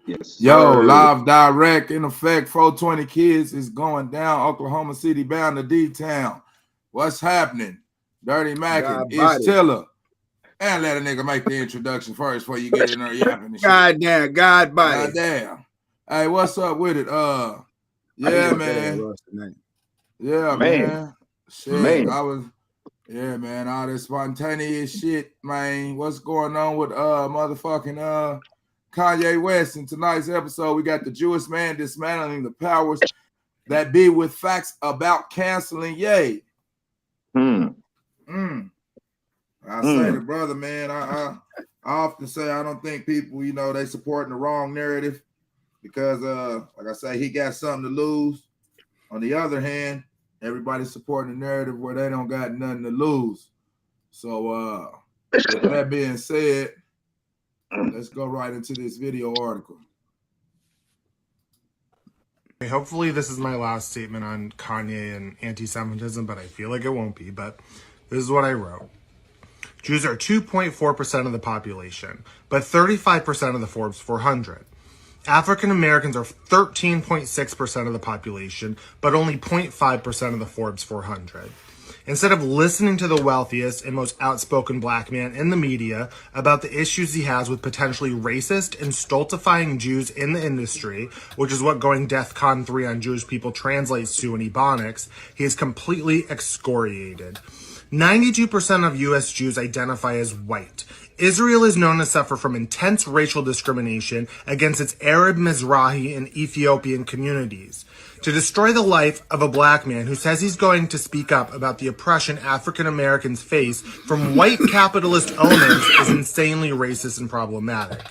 Yes, Yo, sir. live direct in effect. 420 Kids is going down. Oklahoma City bound to D-Town. What's happening? Dirty Mackin, Ish Tiller. And let a nigga make the introduction first before you get in there yapping and shit. Goddamn, God body. Goddamn. Hey, what's up with it? Yeah, man. Yeah, man. Shit, Man. Yeah, man, all this spontaneous shit, man. What's going on with motherfucking Kanye West? In tonight's episode, we got the Jewish man dismantling the powers that be with facts about canceling Ye. I say the brother, man, I often say I don't think people, they supporting the wrong narrative because like I say, he got something to lose. On the other hand, everybody's supporting the narrative where they don't got nothing to lose. So with that being said, let's go right into this video article. Hopefully this is my last statement on Kanye and anti-Semitism, but I feel like it won't be. But this is what I wrote. Jews are 2.4% of the population, but 35% of the Forbes 400. African Americans are 13.6% of the population, but only 0.5% of the Forbes 400. Instead of listening to the wealthiest and most outspoken black man in the media about the issues he has with potentially racist and stultifying Jews in the industry, which is what going DEFCON 3 on Jewish people translates to in Ebonics, he is completely excoriated. 92% of U.S. Jews identify as white. Israel is known to suffer from intense racial discrimination against its Arab, Mizrahi, and Ethiopian communities. To destroy the life of a black man who says he's going to speak up about the oppression African Americans face from white capitalist owners is insanely racist and problematic.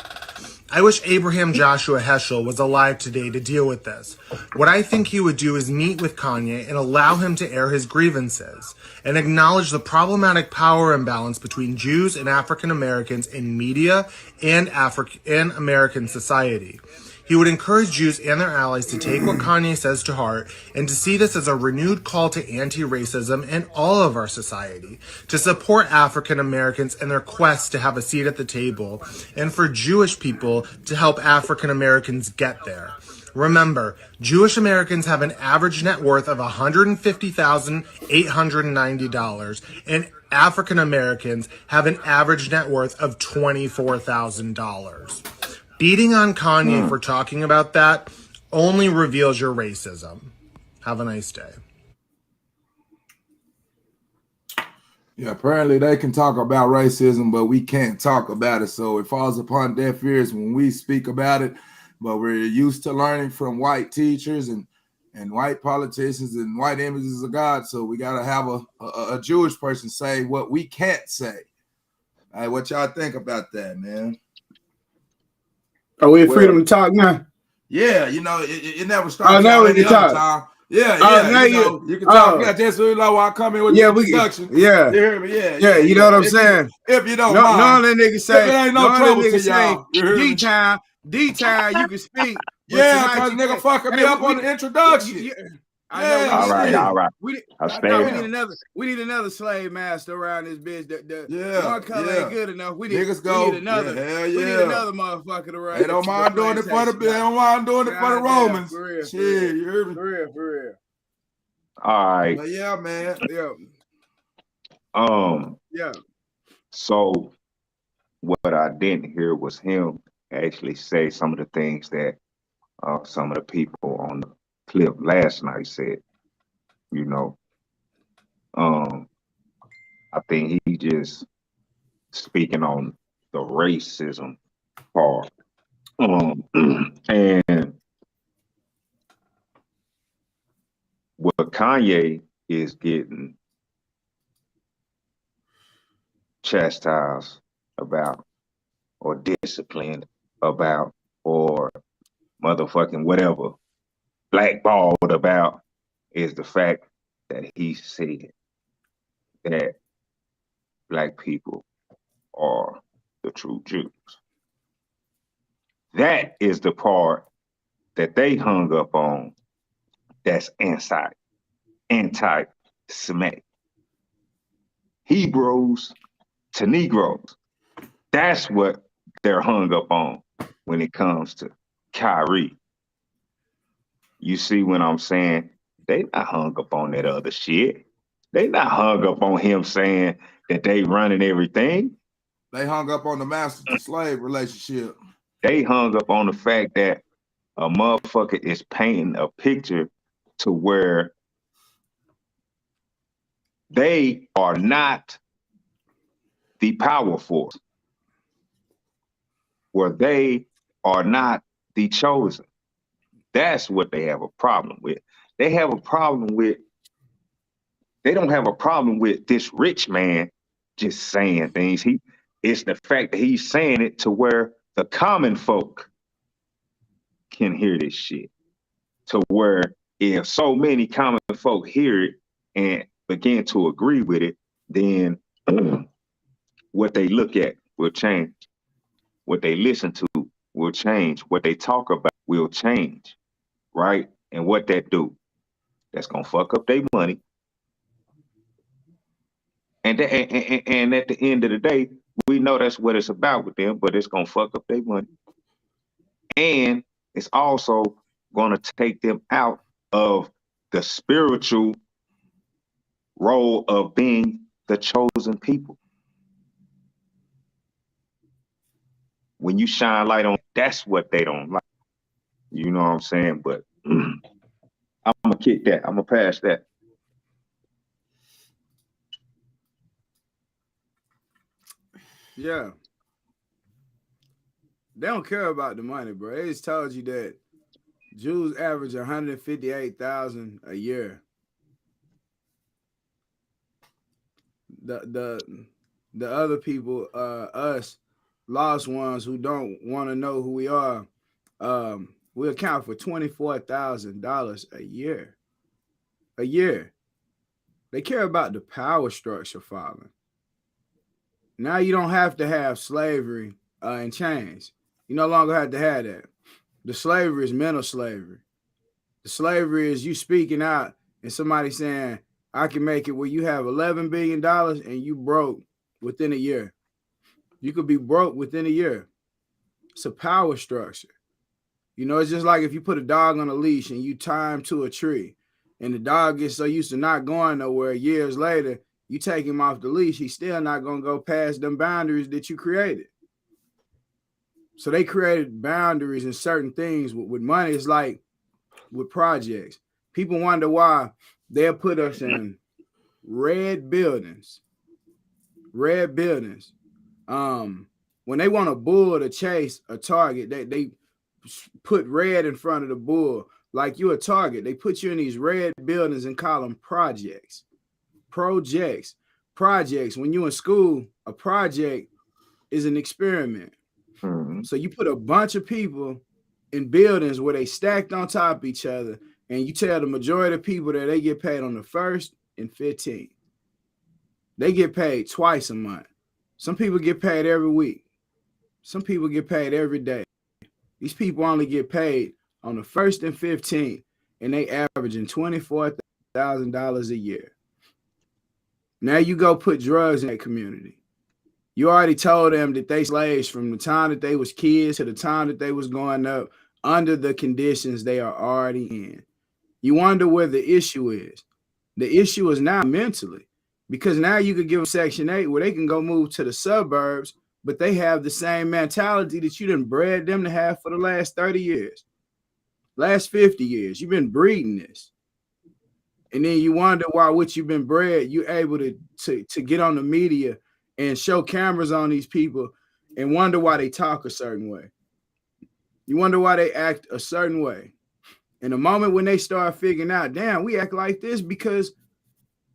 I wish Abraham Joshua Heschel was alive today to deal with this. What I think he would do is meet with Kanye and allow him to air his grievances and acknowledge the problematic power imbalance between Jews and African Americans in media and American society. He would encourage Jews and their allies to take what Kanye says to heart and to see this as a renewed call to anti-racism in all of our society, to support African Americans in their quest to have a seat at the table, and for Jewish people to help African Americans get there. Remember, Jewish Americans have an average net worth of $150,890, and African Americans have an average net worth of $24,000. Beating on Kanye for talking about that only reveals your racism. Have a nice day. Yeah, apparently they can talk about racism, but we can't talk about it. So it falls upon deaf ears when we speak about it. But we're used to learning from white teachers and white politicians and white images of God. So we got to have a Jewish person say what we can't say. All right, what y'all think about that, man? Are we freedom to talk now? Yeah, it never stops. Now we can talk. Time. Yeah, you can talk. Yeah, just so you know I come in with the introduction. Yeah. You hear me? Yeah, you know what I'm saying? If you don't mind. None of the niggas say, if it ain't no trouble to y'all. D-time, you can speak. Yeah, because nigga fucking me up on the introduction. All right. We need another slave master around this bitch. The one color ain't good enough. We need another. Hell yeah. We need another motherfucker around. They don't mind doing it for the. They don't mind doing it for the Romans. For real, shit, you hear me? For real. All right. But yeah, man. Yeah. Yeah. So what I didn't hear was him actually say some of the things that some of the people on the clip last night said. I think he just speaking on the racism part. And what Kanye is getting chastised about or disciplined about or motherfucking whatever blackballed about is the fact that he said that black people are the true Jews. That is the part that they hung up on that's anti-Semitic. Hebrews to Negroes. That's what they're hung up on when it comes to Kyrie. You see what I'm saying? They not hung up on that other shit. They not hung up on him saying that they running everything. They hung up on the master to slave relationship. They hung up on the fact that a motherfucker is painting a picture to where they are not the power force, where they are not the chosen. That's what they have a problem with. They have a problem with, they don't have a problem with this rich man just saying things. It's the fact that he's saying it to where the common folk can hear this shit. To where if so many common folk hear it and begin to agree with it, then what they look at will change. What they listen to will change. What they talk about will change, right? And what that do? That's gonna fuck up their money. And at the end of the day, we know that's what it's about with them, but it's gonna fuck up their money. And it's also gonna take them out of the spiritual role of being the chosen people. When you shine light on, that's what they don't like. You know what I'm saying? But I'm gonna kick that. I'm gonna pass that. Yeah. They don't care about the money, bro. They just told you that Jews average 158,000 a year. The other people, us lost ones who don't want to know who we are, we account for $24,000 a year. A year. They care about the power structure falling. Now you don't have to have slavery and chains. You no longer have to have that. The slavery is mental slavery. The slavery is you speaking out and somebody saying, I can make it where you have $11 billion and you broke within a year. You could be broke within a year. It's a power structure. You know, it's just like if you put a dog on a leash and you tie him to a tree and the dog gets so used to not going nowhere, years later, you take him off the leash, he's still not going to go past them boundaries that you created. So they created boundaries and certain things with money. It's like with projects. People wonder why they'll put us in red buildings. Red buildings. When they want a bull to chase a target, they put red in front of the bull like you're a target. They put you in these red buildings and call them projects. Projects. When you're in school, a project is an experiment. Mm-hmm. So you put a bunch of people in buildings where they stacked on top of each other, and you tell the majority of people that they get paid on the 1st and 15th. They get paid twice a month. Some people get paid every week. Some people get paid every day. These people only get paid on the 1st and 15th, and they averaging $24,000 a year. Now you go put drugs in that community. You already told them that they slaves from the time that they was kids to the time that they was growing up under the conditions they are already in. You wonder where the issue is. The issue is now mentally, because now you could give them Section 8 where they can go move to the suburbs, but they have the same mentality that you done bred them to have for the last 30 years, last 50 years. You've been breeding this. And then you wonder why what you've been bred, you're able to get on the media and show cameras on these people and wonder why they talk a certain way. You wonder why they act a certain way. In the moment when they start figuring out, damn, we act like this because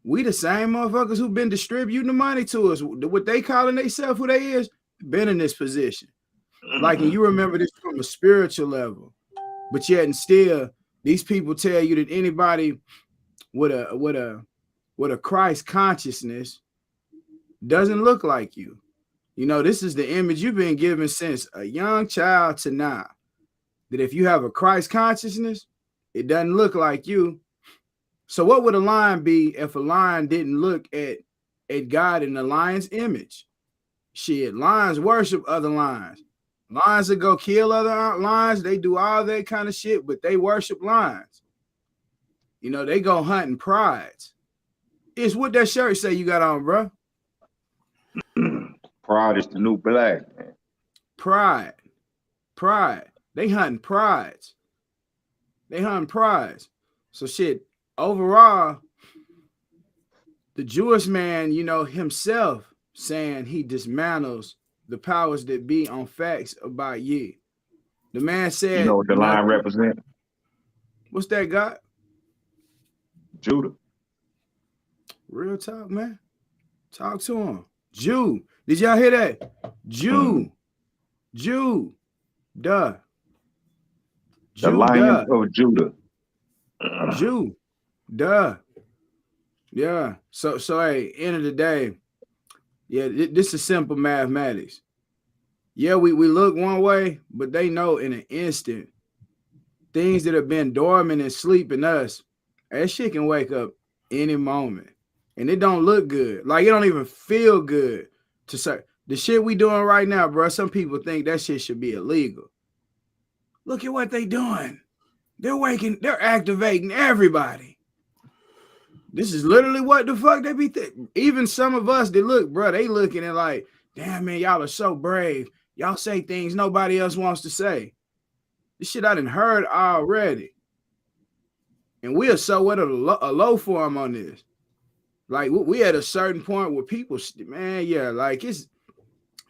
we the same motherfuckers who've been distributing the money to us. What they calling themselves who they is, been in this position. Like, and you remember this from a spiritual level, but yet and still, these people tell you that anybody with a Christ consciousness doesn't look like you. You know, this is the image you've been given since a young child to now, that if you have a Christ consciousness, it doesn't look like you. So what would a lion be if a lion didn't look at God in the lion's image? Shit, lions worship other lions. Lions that go kill other lions, they do all that kind of shit, but they worship lions. You know, they go hunting prides. It's what that shirt say you got on, bro. Pride is the new black, man. Pride. They hunting prides. So shit, overall, the Jewish man, you know, himself saying he dismantles the powers that be on facts about ye. The man said, You know what the line represents? What's that got? Judah. Real talk, man. Talk to him. Jew. Did y'all hear that? Jew. Duh. The Lion of Judah. Jew. Duh. Yeah. So hey, end of the day, yeah, this is simple mathematics. Yeah, we look one way, but they know in an instant things that have been dormant and sleeping us, that shit can wake up any moment. And it don't look good. Like, it don't even feel good to say. The shit we doing right now, bro, some people think that shit should be illegal. Look at what they doing. They're activating everybody. This is literally what the fuck they be thinking. Even some of us that look, bro, they looking at like, damn, man, y'all are so brave. Y'all say things nobody else wants to say. This shit I done heard already. And we are so at a low form on this. Like, we at a certain point where people, man, yeah, like this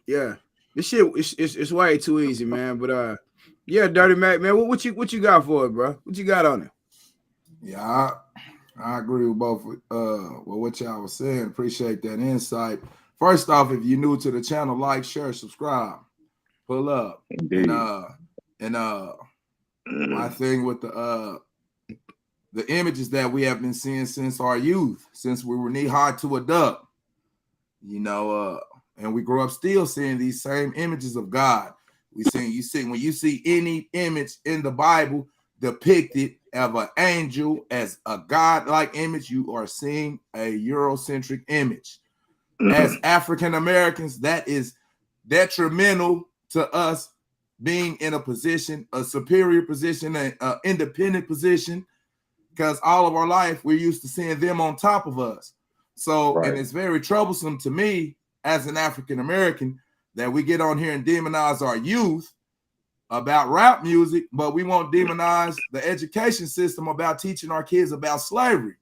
shit, it's way too easy, man. But yeah, Dirty Mac, man, what you got for it, bro? What you got on it? Yeah, I agree with both with what y'all was saying. Appreciate that insight. First off, if you're new to the channel, like, share, subscribe, pull up. Indeed. And my thing with the images that we have been seeing since our youth, since we were knee-high to a duck, you know, and we grew up still seeing these same images of God. When you see any image in the Bible depicted of an angel as a God-like image, you are seeing a Eurocentric image. As African Americans, that is detrimental to us being in a position, a superior position, an independent position, because all of our life we're used to seeing them on top of us. So, right. And it's very troublesome to me as an African American that we get on here and demonize our youth about rap music, but we won't demonize the education system about teaching our kids about slavery.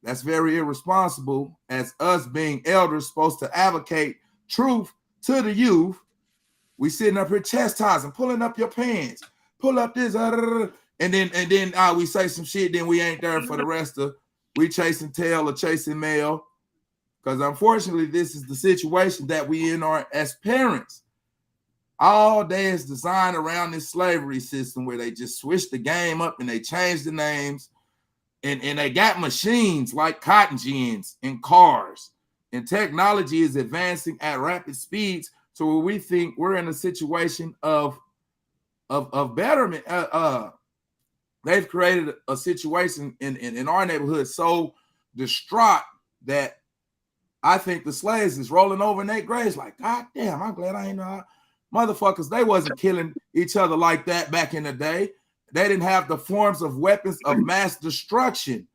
That's very irresponsible, as us being elders supposed to advocate truth to the youth. We sitting up here chastising, pulling up your pants, pull up this, and then we say some shit, then we ain't there for the rest of, we chasing tail or chasing mail. Because unfortunately, this is the situation that we in are as parents. All day is designed around this slavery system where they just switch the game up and they change the names. And they got machines like cotton gins in cars. And technology is advancing at rapid speeds. So where we think we're in a situation of betterment. They've created a situation in our neighborhood so distraught that I think the slaves is rolling over in their graves like, God damn, I'm glad I ain't know. Motherfuckers, they wasn't killing each other like that back in the day. They didn't have the forms of weapons of mass destruction.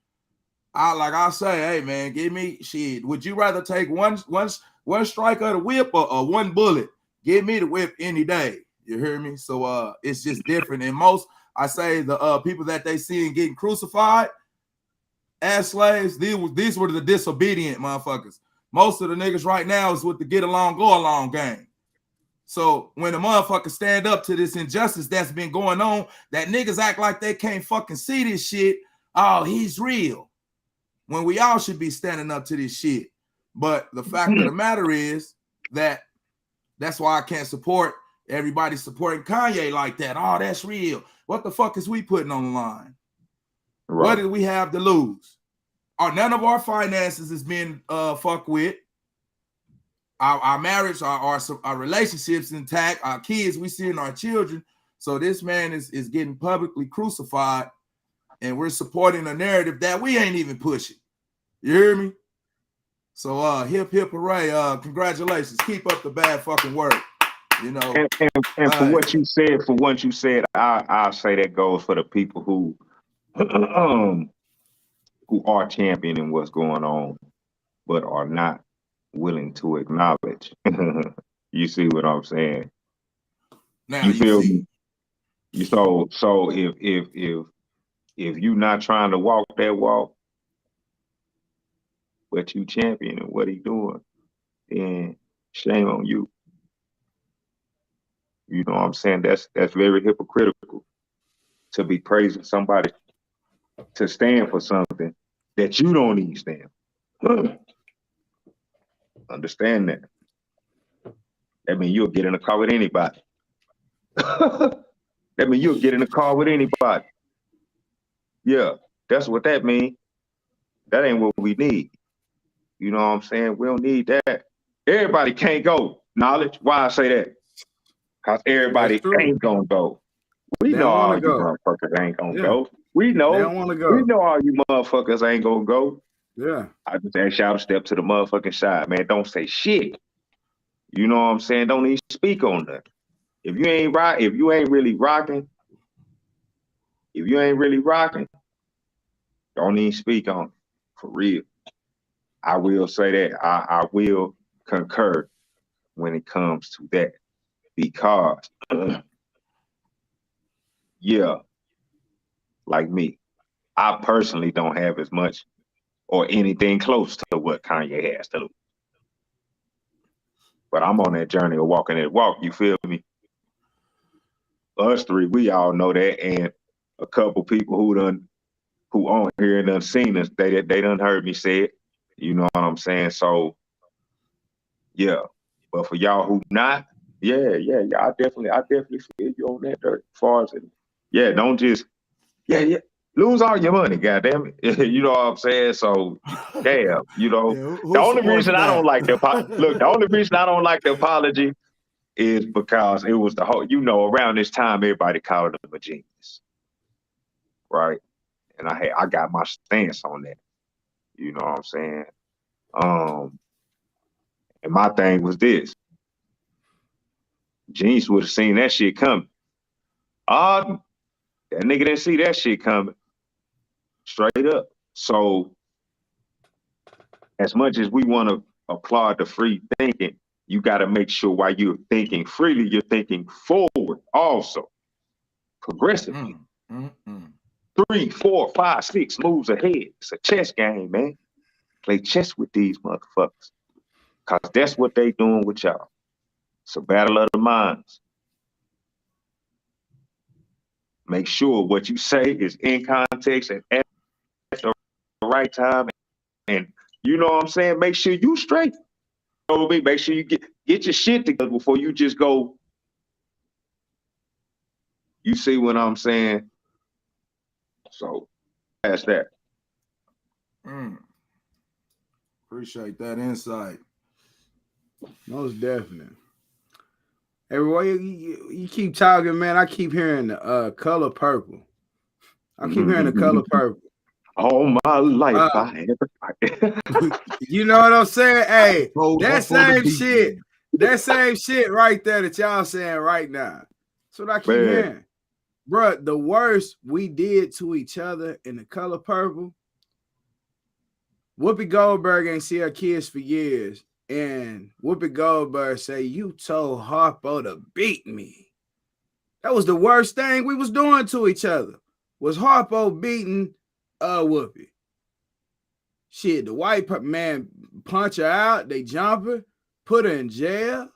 I say, hey man, give me shit. Would you rather take one strike of the whip or one bullet? Give me the whip any day. You hear me? So it's just different. And most, I say, the people that they see and getting crucified as slaves, these were the disobedient motherfuckers. Most of the niggas right now is with the get along, go along gang. So when the motherfuckers stand up to this injustice that's been going on, that niggas act like they can't fucking see this shit. Oh, he's real. When we all should be standing up to this shit. But the fact of the matter is that that's why I can't support everybody supporting Kanye like that. Oh, that's real. What the fuck is we putting on the line? Right. What did we have to lose? None of our finances is being fucked with. Our marriage, our relationships intact, our kids, we seeing our children. So this man is getting publicly crucified, and we're supporting a narrative that we ain't even pushing. You hear me? So hip hip hooray! Congratulations. Keep up the bad fucking work. You know. And for what you said, I'll say that goes for the people who who are championing what's going on, but are not willing to acknowledge. You see what I'm saying? Now You you feel see. me? So if you not trying to walk that walk, but you championing what he doing, then shame on you. You know what I'm saying? That's very hypocritical to be praising somebody to stand for something that you don't even stand for. Understand that. That means you'll get in a car with anybody. That means you'll get in a car with anybody. Yeah, that's what that means. That ain't what we need. You know what I'm saying? We don't need that. Everybody can't go. Knowledge. Why I say that? Because everybody ain't gonna go. We They know don't want all to you go. motherfuckers ain't gonna Yeah. go. We They know. don't want to We go. know all you motherfuckers ain't gonna go. Yeah. I just ask y'all to step to the motherfucking side, man. Don't say shit. You know what I'm saying? Don't even speak on that. If you ain't really rocking, don't even speak on it. For real. I will say that. I will concur when it comes to that. Because yeah, like me, I personally don't have as much or anything close to what Kanye has to lose. But I'm on that journey of walking that walk, you feel me? Us three, we all know that, and a couple people who on here and done seen us, they done heard me say it. You know what I'm saying? So yeah. But for y'all who not, yeah, I definitely feel you on that as far as yeah, don't just lose all your money, goddamn it. You know what I'm saying? So damn, you know. Yeah, The who only supports reason I that? don't like the only reason I don't like the apology is because it was the whole, around this time everybody called him a genius. Right? And I got my stance on that. You know what I'm saying? And my thing was this. Genius would have seen that shit coming. That nigga didn't see that shit coming. Straight up. So as much as we want to applaud the free thinking, you got to make sure while you're thinking freely, you're thinking forward also, progressively. 3, 4, 5, 6 moves ahead. It's a chess game, man. Play chess with these motherfuckers. Because that's what they doing with y'all. It's a battle of the minds. Make sure what you say is in context and at the right time. And you know what I'm saying? Make sure you straight. You know what I mean? Make sure you get your shit together before you just go. You see what I'm saying? So that's that. Appreciate that insight. Most definitely. Everywhere you keep talking, man, I keep hearing the color purple. I keep hearing the color purple. All my life, I ever. You know what I'm saying? Hey, that same shit right there that y'all saying right now. That's what I keep hearing. Bruh, the worst we did to each other in the color purple. Whoopi Goldberg ain't see her kids for years. And Whoopi Goldberg say, you told Harpo to beat me. That was the worst thing we was doing to each other. Was Harpo beating Whoopi. Shit, the white man punch her out, they jump her, put her in jail.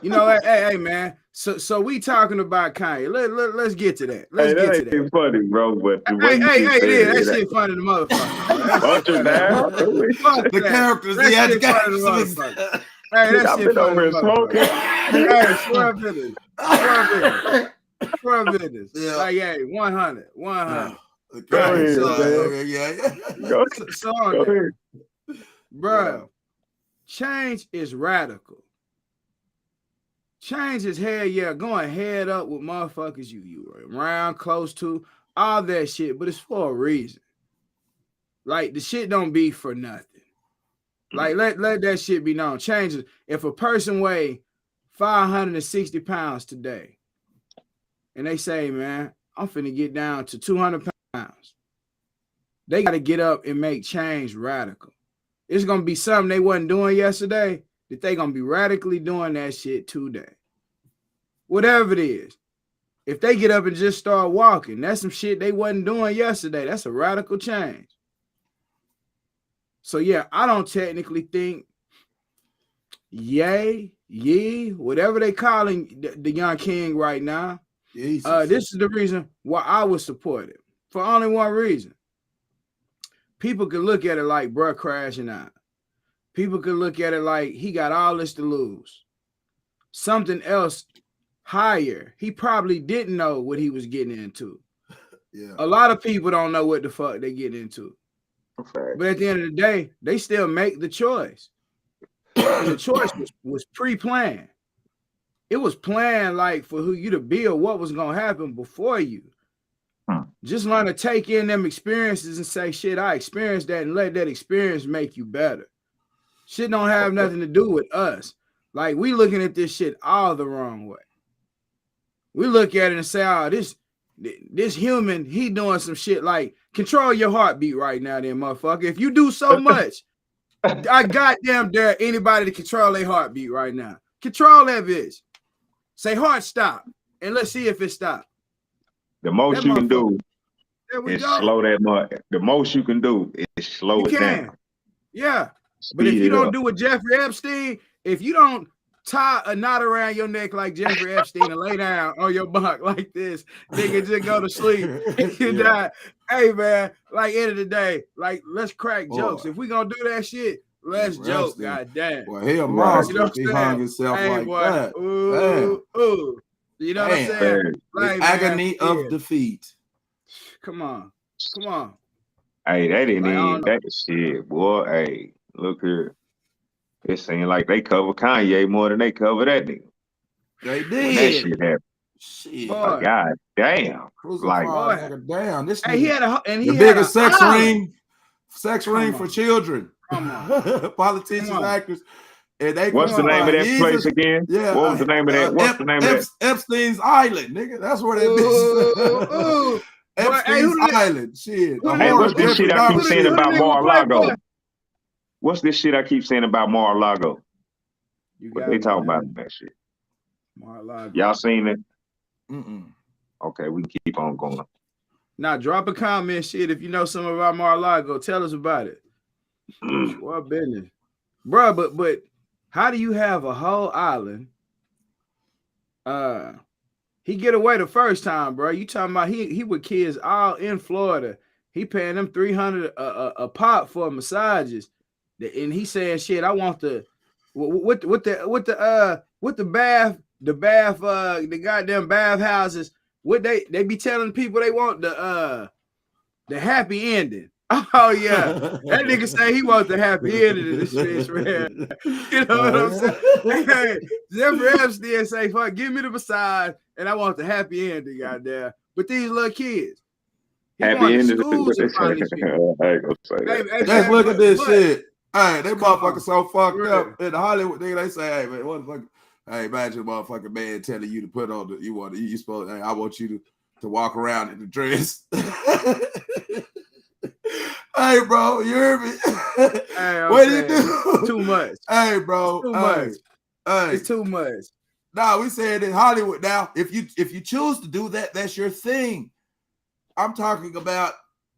You know, hey, man. So we talking about Kanye. Let's get to that. Let's get to that. Ain't funny, bro. But the way that shit funny to motherfucker. Bunch of down. The characters, that shit funny to motherfucker. Hey, that shit funny to motherfucker. Hey, swear business. Yeah. Like, hey, 100. Okay. Go ahead, yeah. Go ahead. Bro, change is radical. Change is going head up with motherfuckers you around, close to, all that shit, but it's for a reason. Like, the shit don't be for nothing. Like let that shit be known. Change it. If a person weigh 560 pounds today, and they say, man, I'm finna get down to 200 pounds, they got to get up and make change radical. It's gonna be something they wasn't doing yesterday that they gonna be radically doing that shit today. Whatever it is. If they get up and just start walking, that's some shit they wasn't doing yesterday. That's a radical change. So yeah, I don't technically think whatever they calling the young king right now. This is the reason why I would support it. For only one reason. People could look at it like bruh crashing out. People could look at it like he got all this to lose. Something else higher. He probably didn't know what he was getting into. Yeah. A lot of people don't know what the fuck they get into. Okay. But at the end of the day, they still make the choice. And the choice was pre-planned. It was planned like for who you to build what was gonna happen before you. Just learn to take in them experiences and say, shit, I experienced that, and let that experience make you better. Shit don't have nothing to do with us. Like, we looking at this shit all the wrong way. We look at it and say, oh, this human, he doing some shit like, control your heartbeat right now then, motherfucker. If you do so much, I goddamn dare anybody to control their heartbeat right now. Control that bitch. Say heart stop, and let's see if it stops. The most you can do is slow that much. The most you can do is slow it down. Yeah. But if you don't do what Jeffrey Epstein, if you don't tie a knot around your neck like Jeffrey Epstein and lay down on your bunk like this, nigga, just go to sleep and you die. Hey, man, like, end of the day, like, let's crack jokes. If we gonna do that shit, let's joke, goddamn. Well, he a monster. You know he hung himself like that. Ooh. You know what I'm saying? Like, agony of defeat. Come on. Hey, they didn't even that shit, boy. Hey, look here. It seemed like they cover Kanye more than they cover that nigga. They did. When that shit happened. Shit. Oh, God damn. Like, damn. This he had the biggest sex ring for children. Politicians, actors. And they what's the name of that place again? Yeah. What was the name of that? What's the name of that? Epstein's Island, nigga. That's where that bitch. Epstein's Island. Shit. Hey, what's this shit I keep saying about Mar-a-Lago? What's this shit I keep saying about Mar-a-Lago? What they talking about in that shit? Mar-a-Lago. Y'all seen it? Okay, we can keep on going. Now, drop a comment, shit. If you know something about Mar-a-Lago, tell us about it. What business, bro? But how do you have a whole island? He get away the first time, bro. You talking about he with kids all in Florida. He paying them $300 a pop for massages, and he saying, "Shit, I want the goddamn bath houses. What they be telling people they want the happy ending." Oh yeah, that nigga say he wants the happy ending in this bitch, man. You know what I'm saying? Hey, Jeffrey Epstein say, "Fuck, give me the massage, and I want the happy ending, goddamn." But these little kids, happy ending. Let's look at this shit. Hey, they motherfuckers so fucked up in Hollywood. They say, "Hey man, what the fuck? Hey, imagine a motherfucking man telling you to put on the you supposed. Hey, I want you to walk around in the dress." Hey, bro, you hear me? Hey, what do you do? Too much. Hey, bro. Too much. Hey. It's too much. Nah, we said in Hollywood now, if you choose to do that, that's your thing. I'm talking about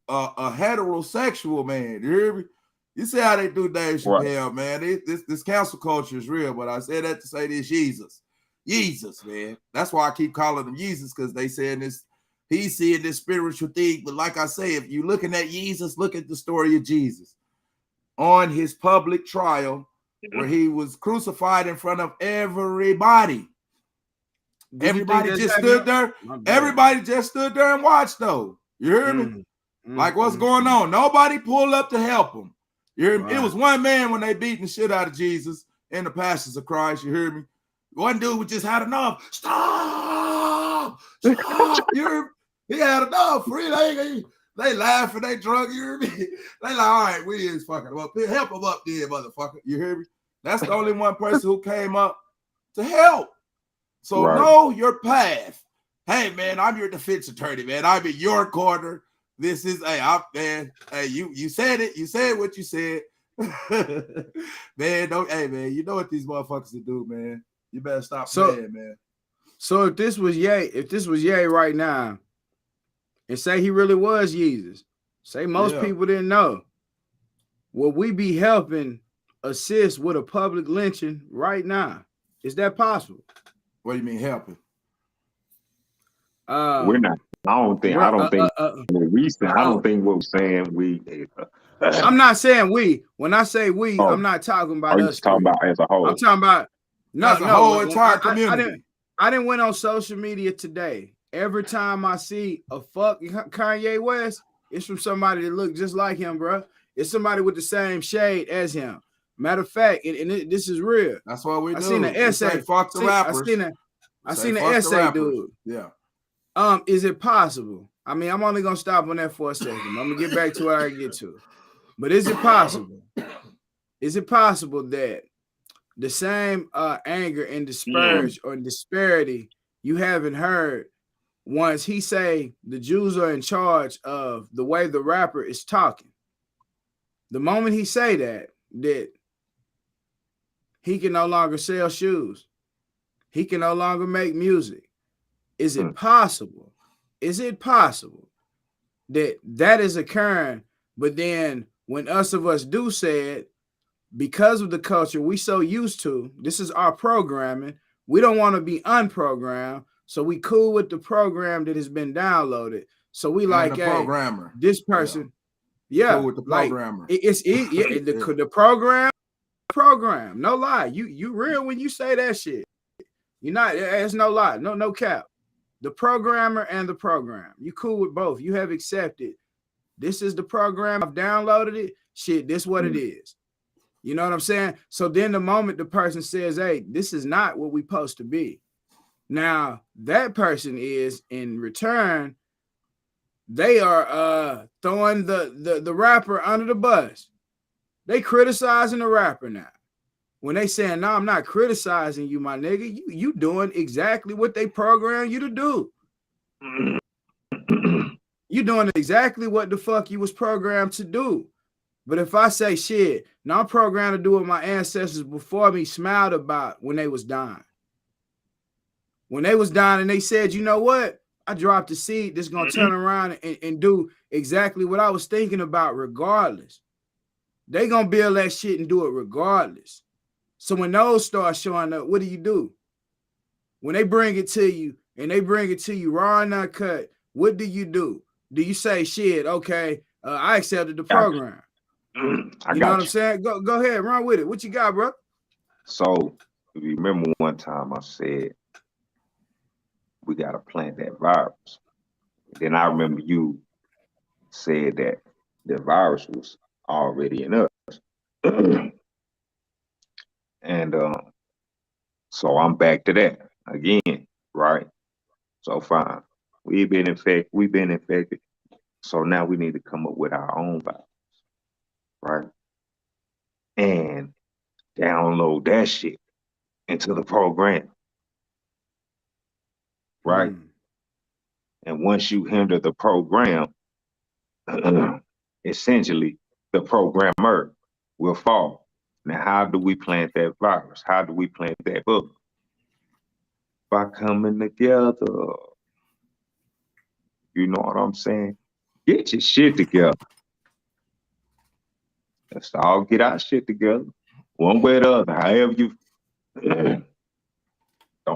a heterosexual man. You hear me? You see how they do Dave Chappelle, man. This cancel culture is real, but I said that to say this Jesus, man. That's why I keep calling him Jesus, because they saying this. He's seeing this spiritual thing. But like I say, if you're looking at Jesus, look at the story of Jesus on his public trial where he was crucified in front of everybody. Everybody just stood there. Everybody just stood there and watched, though. You hear me? Like, what's going on? Nobody pulled up to help him. You hear me? It was one man when they beating the shit out of Jesus in the Passions of Christ. You hear me? One dude just had enough. Stop! You hear me? He had enough. They laughing, they drunk, you hear me? They like, all right, we is fucking up. Help them up there, motherfucker. You hear me? That's the only one person who came up to help. So know your path. Hey, man, I'm your defense attorney, man. I'm in your corner. This is, man, you said it. You said what you said. Man, man, you know what these motherfuckers do, man. You better stop playing, man. So if this was Ye right now, and say he really was Jesus, say most people didn't know, will we be helping assist with a public lynching right now? Is that possible? What do you mean helping? We're not. I don't think what we're saying we. I'm not saying we. When I say we, I'm not talking about us. Talking about as a whole. I'm talking about whole entire community. I didn't went on social media today. Every time I see a fuck Kanye West, it's from somebody that look just like him, bro. It's somebody with the same shade as him. Matter of fact, this is real. That's what we do. I seen an essay. Fuck the rappers. I seen an essay, dude. Yeah. Is it possible? I mean, I'm only gonna stop on that for a second. I'm gonna get back to what I get to. But is it possible? Is it possible that the same anger and disparity you haven't heard once he say the Jews are in charge of the way the rapper is talking? The moment he say that he can no longer sell shoes, he can no longer make music. Is it possible? Is it possible that is occurring? But then when us do say it, because of the culture we so used to, this is our programming. We don't want to be unprogrammed, so we cool with the program that has been downloaded. So we like, the programmer. This person, cool with the programmer. The program. No lie, you real when you say that shit. You're not. It's no lie, no cap. The programmer and the program. You cool with both. You have accepted. This is the program. I've downloaded it. Shit, this what it is. You know what I'm saying? So then the moment the person says, hey, this is not what we supposed to be. Now, that person is, in return, they are throwing the rapper under the bus. They criticizing the rapper now. When they saying, no, I'm not criticizing you, my nigga. You doing exactly what they programmed you to do. You doing exactly what the fuck you was programmed to do. But if I say shit, now I'm programmed to do what my ancestors before me smiled about when they was dying. When they was dying and they said, you know what? I dropped a seed that's going to turn around and do exactly what I was thinking about regardless. They going to build that shit and do it regardless. So when those start showing up, what do? When they bring it to you and they bring it to you raw and uncut, what do? Do you say, shit, okay, I accepted the program? You know what I'm saying? Go ahead, run with it. What you got, bro? So if you remember one time I said, we got to plant that virus. Then I remember you said that the virus was already in us. And so I'm back to that again, right? So fine. We've been infected. So now we need to come up with our own virus, right? And download that shit into the program, right? And once you hinder the program, essentially the programmer will fall. Now, how do we plant that virus? How do we plant that book? By coming together. You know what I'm saying? Get your shit together. Let's all get our shit together. One way or the other, however you...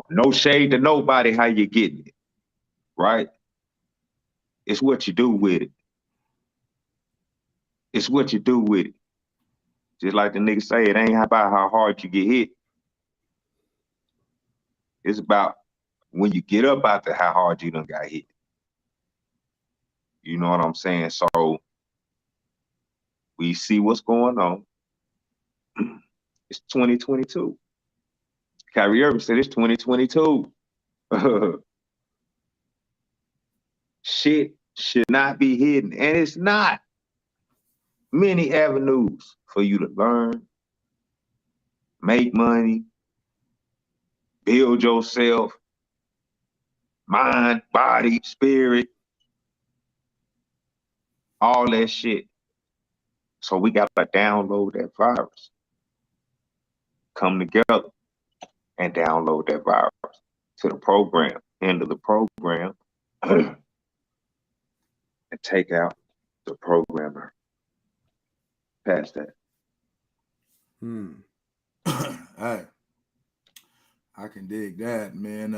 No shade to nobody how you getting it, right? It's what you do with it. It's what you do with it. Just like the nigga say, it ain't about how hard you get hit. It's about when you get up out there, how hard you done got hit. You know what I'm saying? So we see what's going on. It's 2022. Kyrie Irving said it's 2022. Shit should not be hidden. And it's not many avenues for you to learn, make money, build yourself, mind, body, spirit, all that shit. So we got to download that virus. Come together and download that virus to the program, into the program, and take out the programmer. Past that. Hey, I can dig that, man.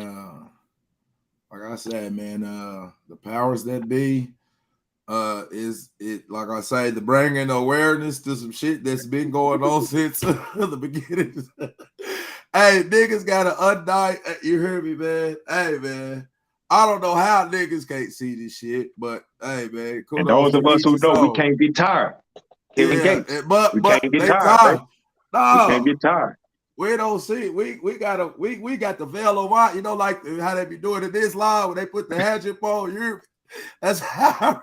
Like I said, man, the powers that be, is it, like I say, the bringing awareness to some shit that's been going on since the beginning. Hey, niggas gotta unite. You hear me, man? Hey, man. I don't know how niggas can't see this shit, but hey, man. And those of us who know, we can't get tired. Kevin Gates. But we can't get they tired. No, we can't get tired. We don't see it. We got the veil over our, you know, like how they be doing in this law when they put the hijab on. That's how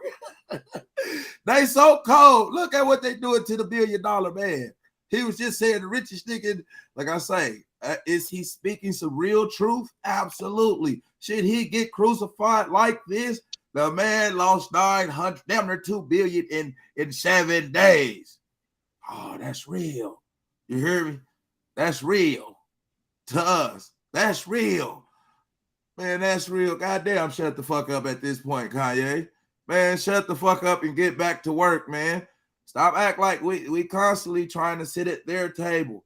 they so cold. Look at what they doing to the $1 billion man. He was just saying the richest nigga. Like I say, is he speaking some real truth? Absolutely. Should he get crucified like this? The man lost 900, damn near $2 billion in 7 days. Oh, that's real. You hear me? That's real to us. That's real. Man, that's real. Goddamn, shut the fuck up at this point, Kanye. Man, shut the fuck up and get back to work, man. Stop acting like we constantly trying to sit at their table.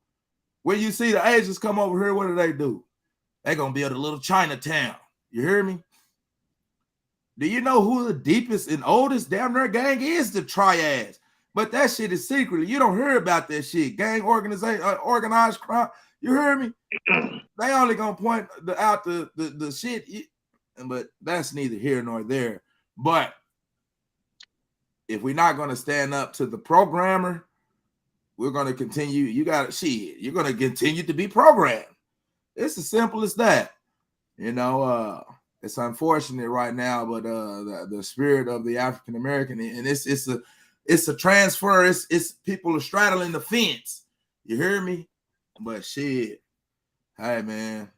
When you see the Asians come over here, what do? They're going to build a little Chinatown. You hear me? Do you know who the deepest and oldest damn near gang is? The Triads. But that shit is secretly. You don't hear about that shit. Gang organization, organized crime. You hear me? They only gonna point out the shit. But that's neither here nor there. But if we're not gonna stand up to the programmer, we're gonna continue. You're gonna continue to be programmed. It's as simple as that. You know, it's unfortunate right now, but the spirit of the African American, and it's a transfer. It's people are straddling the fence. You hear me? But shit, hey man,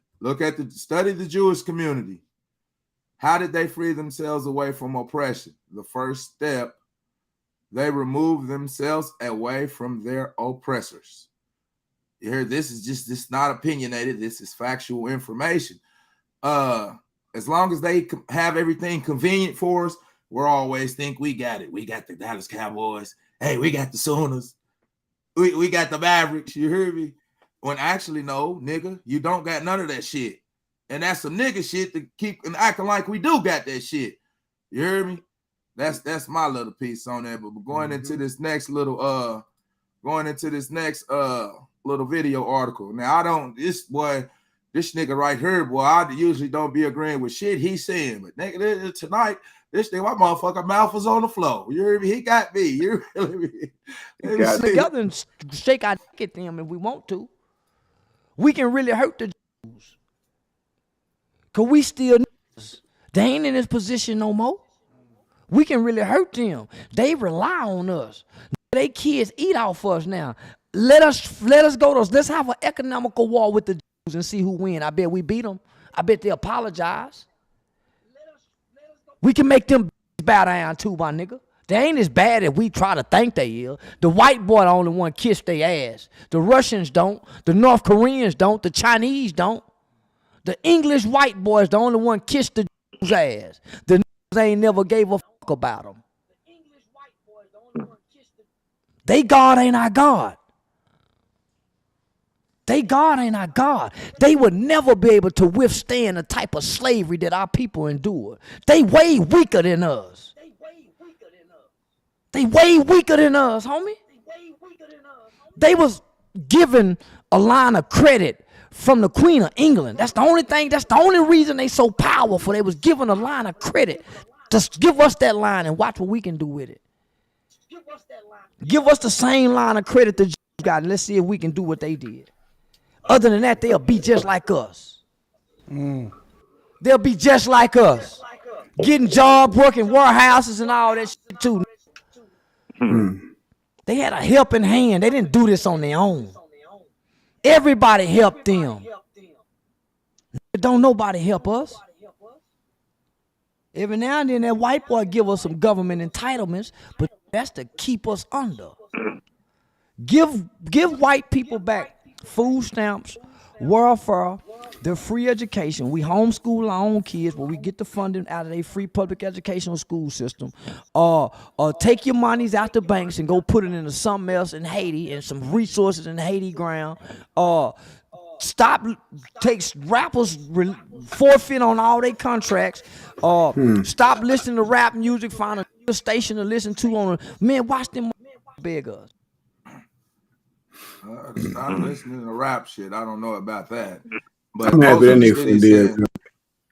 study the Jewish community. How did they free themselves away from oppression? The first step, they removed themselves away from their oppressors. You hear? This is not opinionated. This is factual information. As long as they have everything convenient for us, we'll always think we got it. We got the Dallas Cowboys. Hey, we got the Sooners. We got the Mavericks. You hear me? When actually, no, nigga, you don't got none of that shit. And that's some nigga shit to keep acting like we do got that shit. You hear me? That's my little piece on that. But going into this next little little video article. Now this nigga right here, boy, I usually don't be agreeing with shit he's saying. But nigga, tonight, this thing, my motherfucker mouth was on the floor. You hear me? He got me. You hear me? Together and shake our dick at them if we want to. We can really hurt the Jews. Because we still niggas. They ain't in this position no more. We can really hurt them. They rely on us. They kids eat off us now. Let us go. Let's have an economical war with the Jews and see who win. I bet we beat them. I bet they apologize. We can make them bow down too, my nigga. They ain't as bad as we try to think they is. The white boy the only one kiss their ass. The Russians don't. The North Koreans don't. The Chinese don't. The English white boys the only one kiss the Jews' ass. The niggas ain't never gave a fuck about them. The English white boys the only one kiss the. They God ain't our God. They God ain't our God. They would never be able to withstand the type of slavery that our people endured. They way weaker than us. They way weaker than us, homie. They was given a line of credit from the Queen of England. That's the only thing. That's the only reason they so powerful. They was given a line of credit. Just give us that line and watch what we can do with it. Give us the same line of credit the Jews got, and let's see if we can do what they did. Other than that, they'll be just like us. They'll be just like us. getting jobs, working warehouses and all that shit too. They had a helping hand. They didn't do this on their own. Everybody helped them. Don't nobody help us. Every now and then that white boy give us some government entitlements, but that's to keep us under. Give white people back food stamps, welfare, their free education. We homeschool our own kids, but we get the funding out of their free public educational school system. Take your monies out the banks and go put it into something else in Haiti and some resources in Haiti ground. Stop, takes rappers forfeit on all their contracts. Stop listening to rap music. Find a station to listen to on. Man, watch them beg us. Stop listening to rap shit. I don't know about that, but I'm happy that nigga from there.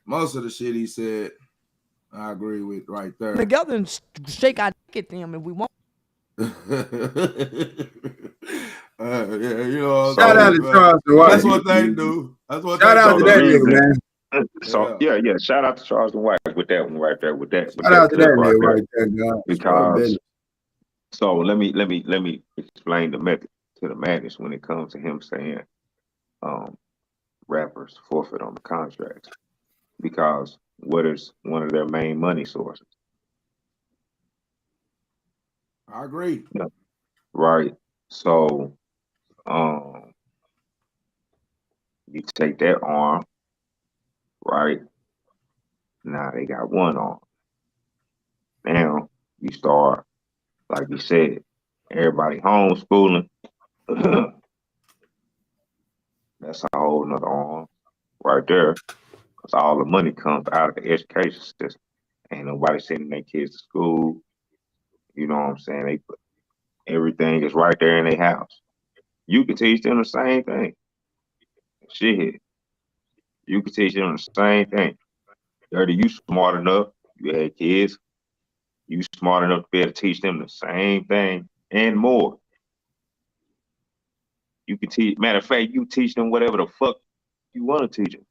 Most of the shit he said, I agree with right there. Together and shake our dick at them if we want. Yeah, you know. Shout out to Charles White. That's what they do. That's what Shout out to that nigga, man. So yeah. Shout out to Charles White with that one right there. With that. Shout out to that nigga right there, God. Because so let me explain the method to the madness when it comes to him saying rappers forfeit on the contracts, because what is one of their main money sources? I agree. Yeah. Right. So you take that arm, right? Now they got one arm. Now you start, like you said, everybody homeschooling. That's a whole nother arm right there. Because all the money comes out of the education system. Ain't nobody sending their kids to school. You know what I'm saying? They put everything is right there in their house. You can teach them the same thing. Shit. You can teach them the same thing. Dirty, you smart enough. You had kids. You smart enough to be able to teach them the same thing and more. You can teach, matter of fact, you teach them whatever the fuck you want to teach them.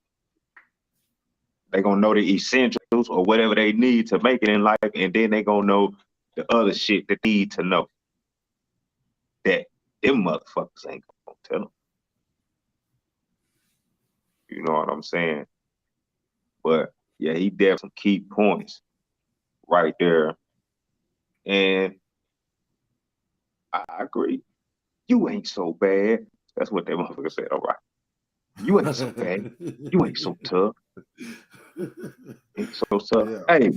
They're going to know the essentials or whatever they need to make it in life, and then they're going to know the other shit they need to know that them motherfuckers ain't going to tell them. You know what I'm saying? But, yeah, he definitely some key points right there. And I agree. You ain't so bad. That's what that motherfucker said. All right. You ain't so bad. You ain't so tough. Ain't so tough. Yeah. Hey,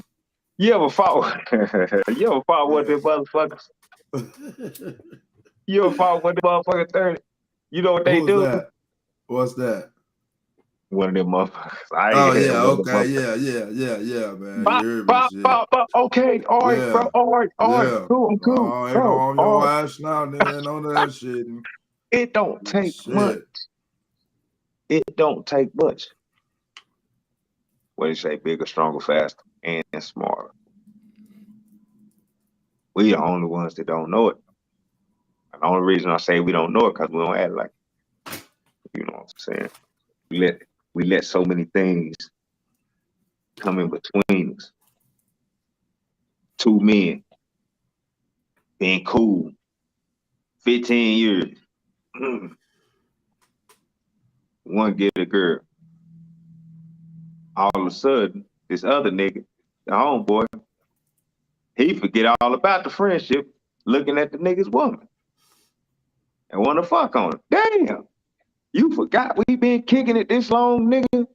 you ever fought? You ever fought with them motherfuckers? You ever fought with the motherfucker 30? You know what they do? That? What's that? One of them motherfuckers. Okay, yeah, man. Okay, all right, bro. All right, cool, I'm cool. Ain't on your ass now, none of that shit. It don't take much. It don't take much. What do you say? Bigger, stronger, faster, and smarter. We the only ones that don't know it. And the only reason I say we don't know it because we don't act like it. You know what I'm saying? We let so many things come in between us. Two men being cool, 15 years. One get a girl. All of a sudden, this other nigga, the homeboy, he forget all about the friendship, looking at the nigga's woman and want to fuck on her. Damn, you forgot we been kicking it this long, nigga?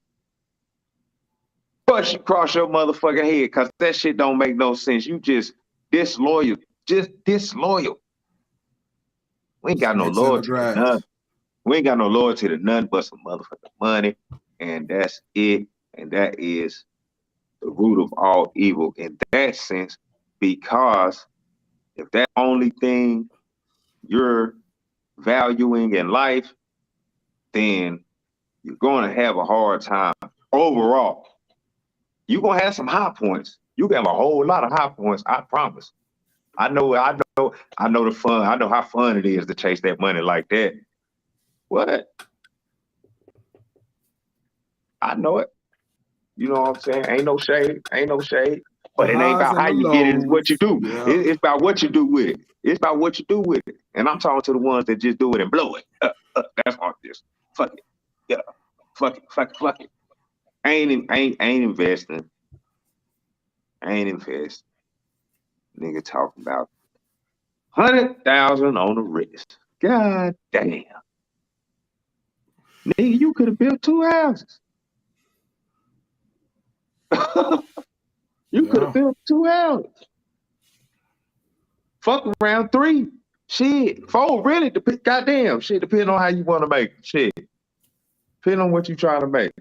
But you cross your motherfucking head, because that shit don't make no sense. You just disloyal. Just disloyal. We ain't got no loyalty to none. We ain't got no loyalty to none but some motherfucking money. And that's it. And that is the root of all evil in that sense. Because if that only thing you're valuing in life, then you're going to have a hard time overall. You're going to have some high points. You can have a whole lot of high points, I promise. I know the fun. I know how fun it is to chase that money like that. What? I know it. You know what I'm saying? Ain't no shade. Ain't no shade. But The it ain't highs about and how the you get it, it's what lows. you do. Yeah. It's about what you do with it. It's about what you do with it. And I'm talking to the ones that just do it and blow it. That's all this. Fuck it. Yeah. Fuck it. I ain't investing. I ain't investing. Nigga talking about 100,000 on the wrist. God damn. Nigga, you could have built 2 houses. You could have built 2 houses. Fuck around 3. Shit. 4 really. Goddamn. Shit. Depending on how you want to make it. Shit. Depending on what you trying to make.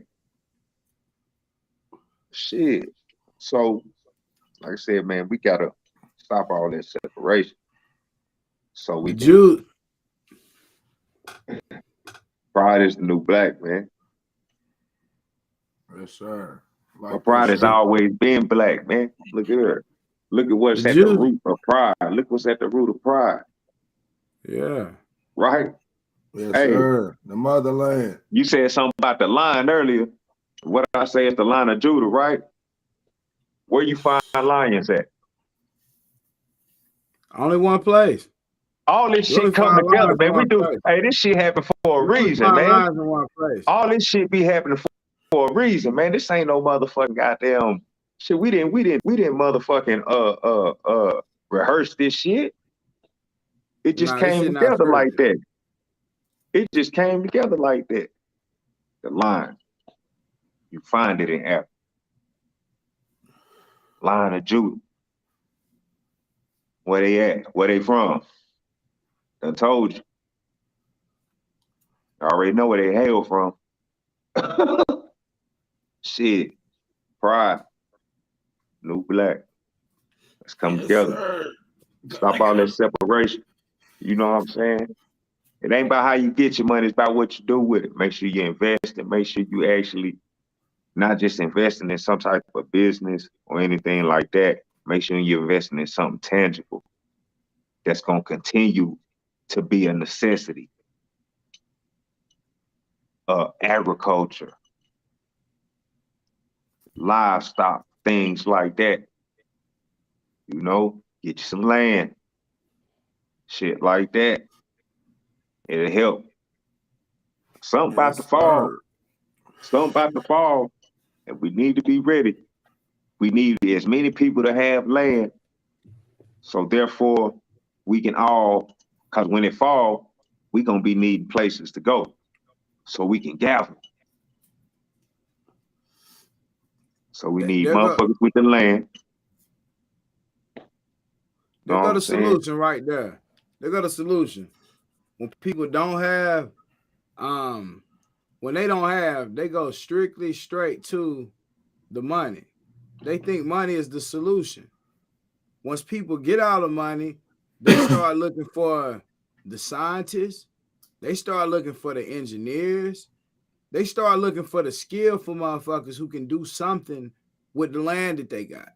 Shit. So, like I said, man, we gotta stop all that separation. So we can. Jude. Pride is the new black, man. Yes, sir. But pride has always been black, man. Look at her. Look at what's at the root of pride. Look what's at the root of pride. Yeah. Right? Yes, Hey, sir. The motherland. you said something about the lion earlier. What I say is the line of Judah, right? Where you find lions at? Only one place. All this You only shit come find together, lions man. in We one do. place. Hey, this shit happened for a You only reason, find man. lions in one place. All this shit be happening for a reason, man. This ain't no motherfucking goddamn shit. We didn't motherfucking rehearse this shit. It just Nah, this came shit not together like scripted. that. It just came together like that. The line. You find it in Africa. Line of Judah. Where they at? Where they from? I told you. I already know where they hail from. Shit. Pride. New black. Let's come together. Sir. Stop all that separation. You know what I'm saying? It ain't about how you get your money, it's about what you do with it. Make sure you invest and make sure you actually not just investing in some type of business or anything like that. Make sure you're investing in something tangible that's going to continue to be a necessity. Agriculture, livestock, things like that. You know, get you some land, shit like that. It'll help. Something about to fall. Something about to fall. And we need to be ready. We need as many people to have land. So therefore, we can all, because when it fall, we going to be needing places to go. So we can gather. So we need motherfuckers with the land. There go the solution right there. There go the solution. When people don't have, when they don't have, they go strictly straight to the money. They think money is the solution. Once people get out of money, they start looking for the scientists. They start looking for the engineers. They start looking for the skillful motherfuckers who can do something with the land that they got.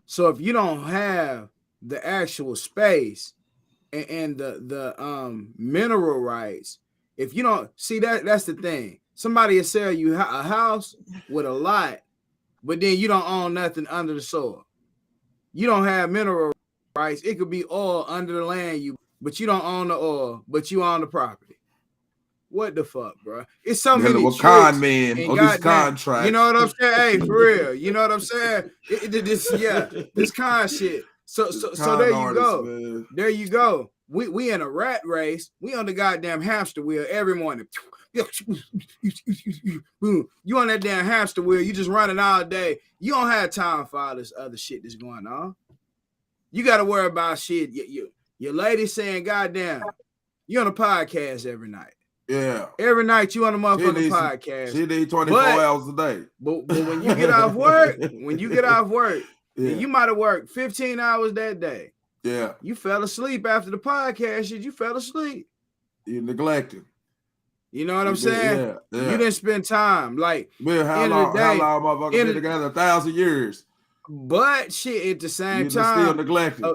So if you don't have the actual space and the mineral rights, if you don't see that's the thing. Somebody will sell you a house with a lot, but then you don't own nothing under the soil. You don't have mineral rights. It could be oil under the land, but you don't own the oil, but you own the property. What the fuck, bro? It's so many tricks. Con man on this contract. You know what I'm saying? Hey, for real. You know what I'm saying? This con shit. So there you go. Man. There you go. We in a rat race. We on the goddamn hamster wheel every morning. You on that damn hamster wheel. You just running all day. You don't have time for all this other shit that's going on. You got to worry about shit. Your lady saying, goddamn, you on a podcast every night. Yeah. Every night you on a motherfucking podcast. She need 24 hours a day. But when you get off work, yeah. You might have worked 15 hours that day. Yeah. You fell asleep after the podcast shit. You fell asleep. You neglected. You know what I'm saying? Yeah. You didn't spend time. Like, how long motherfuckers been together? 1,000 years. But shit, at the same time, still neglected.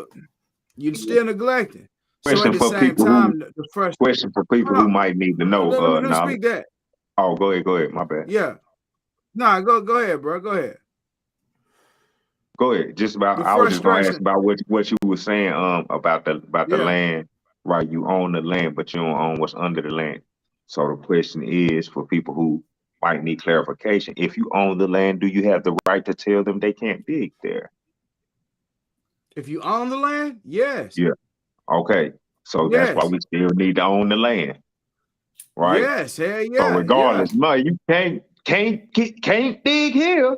You still neglecting. Question for people who might need to know. Let me speak that. Oh, go ahead. My bad. Yeah. Nah, go ahead, bro. Go ahead. Go ahead. Just about. I was just gonna ask about what you were saying about the land. Right, you own the land, but you don't own what's under the land. So the question is for people who might need clarification: if you own the land, do you have the right to tell them they can't dig there? If you own the land, yes. Yeah. Okay. So that's why we still need to own the land, right? Yes, hell yeah. So regardless, no, you can't dig here.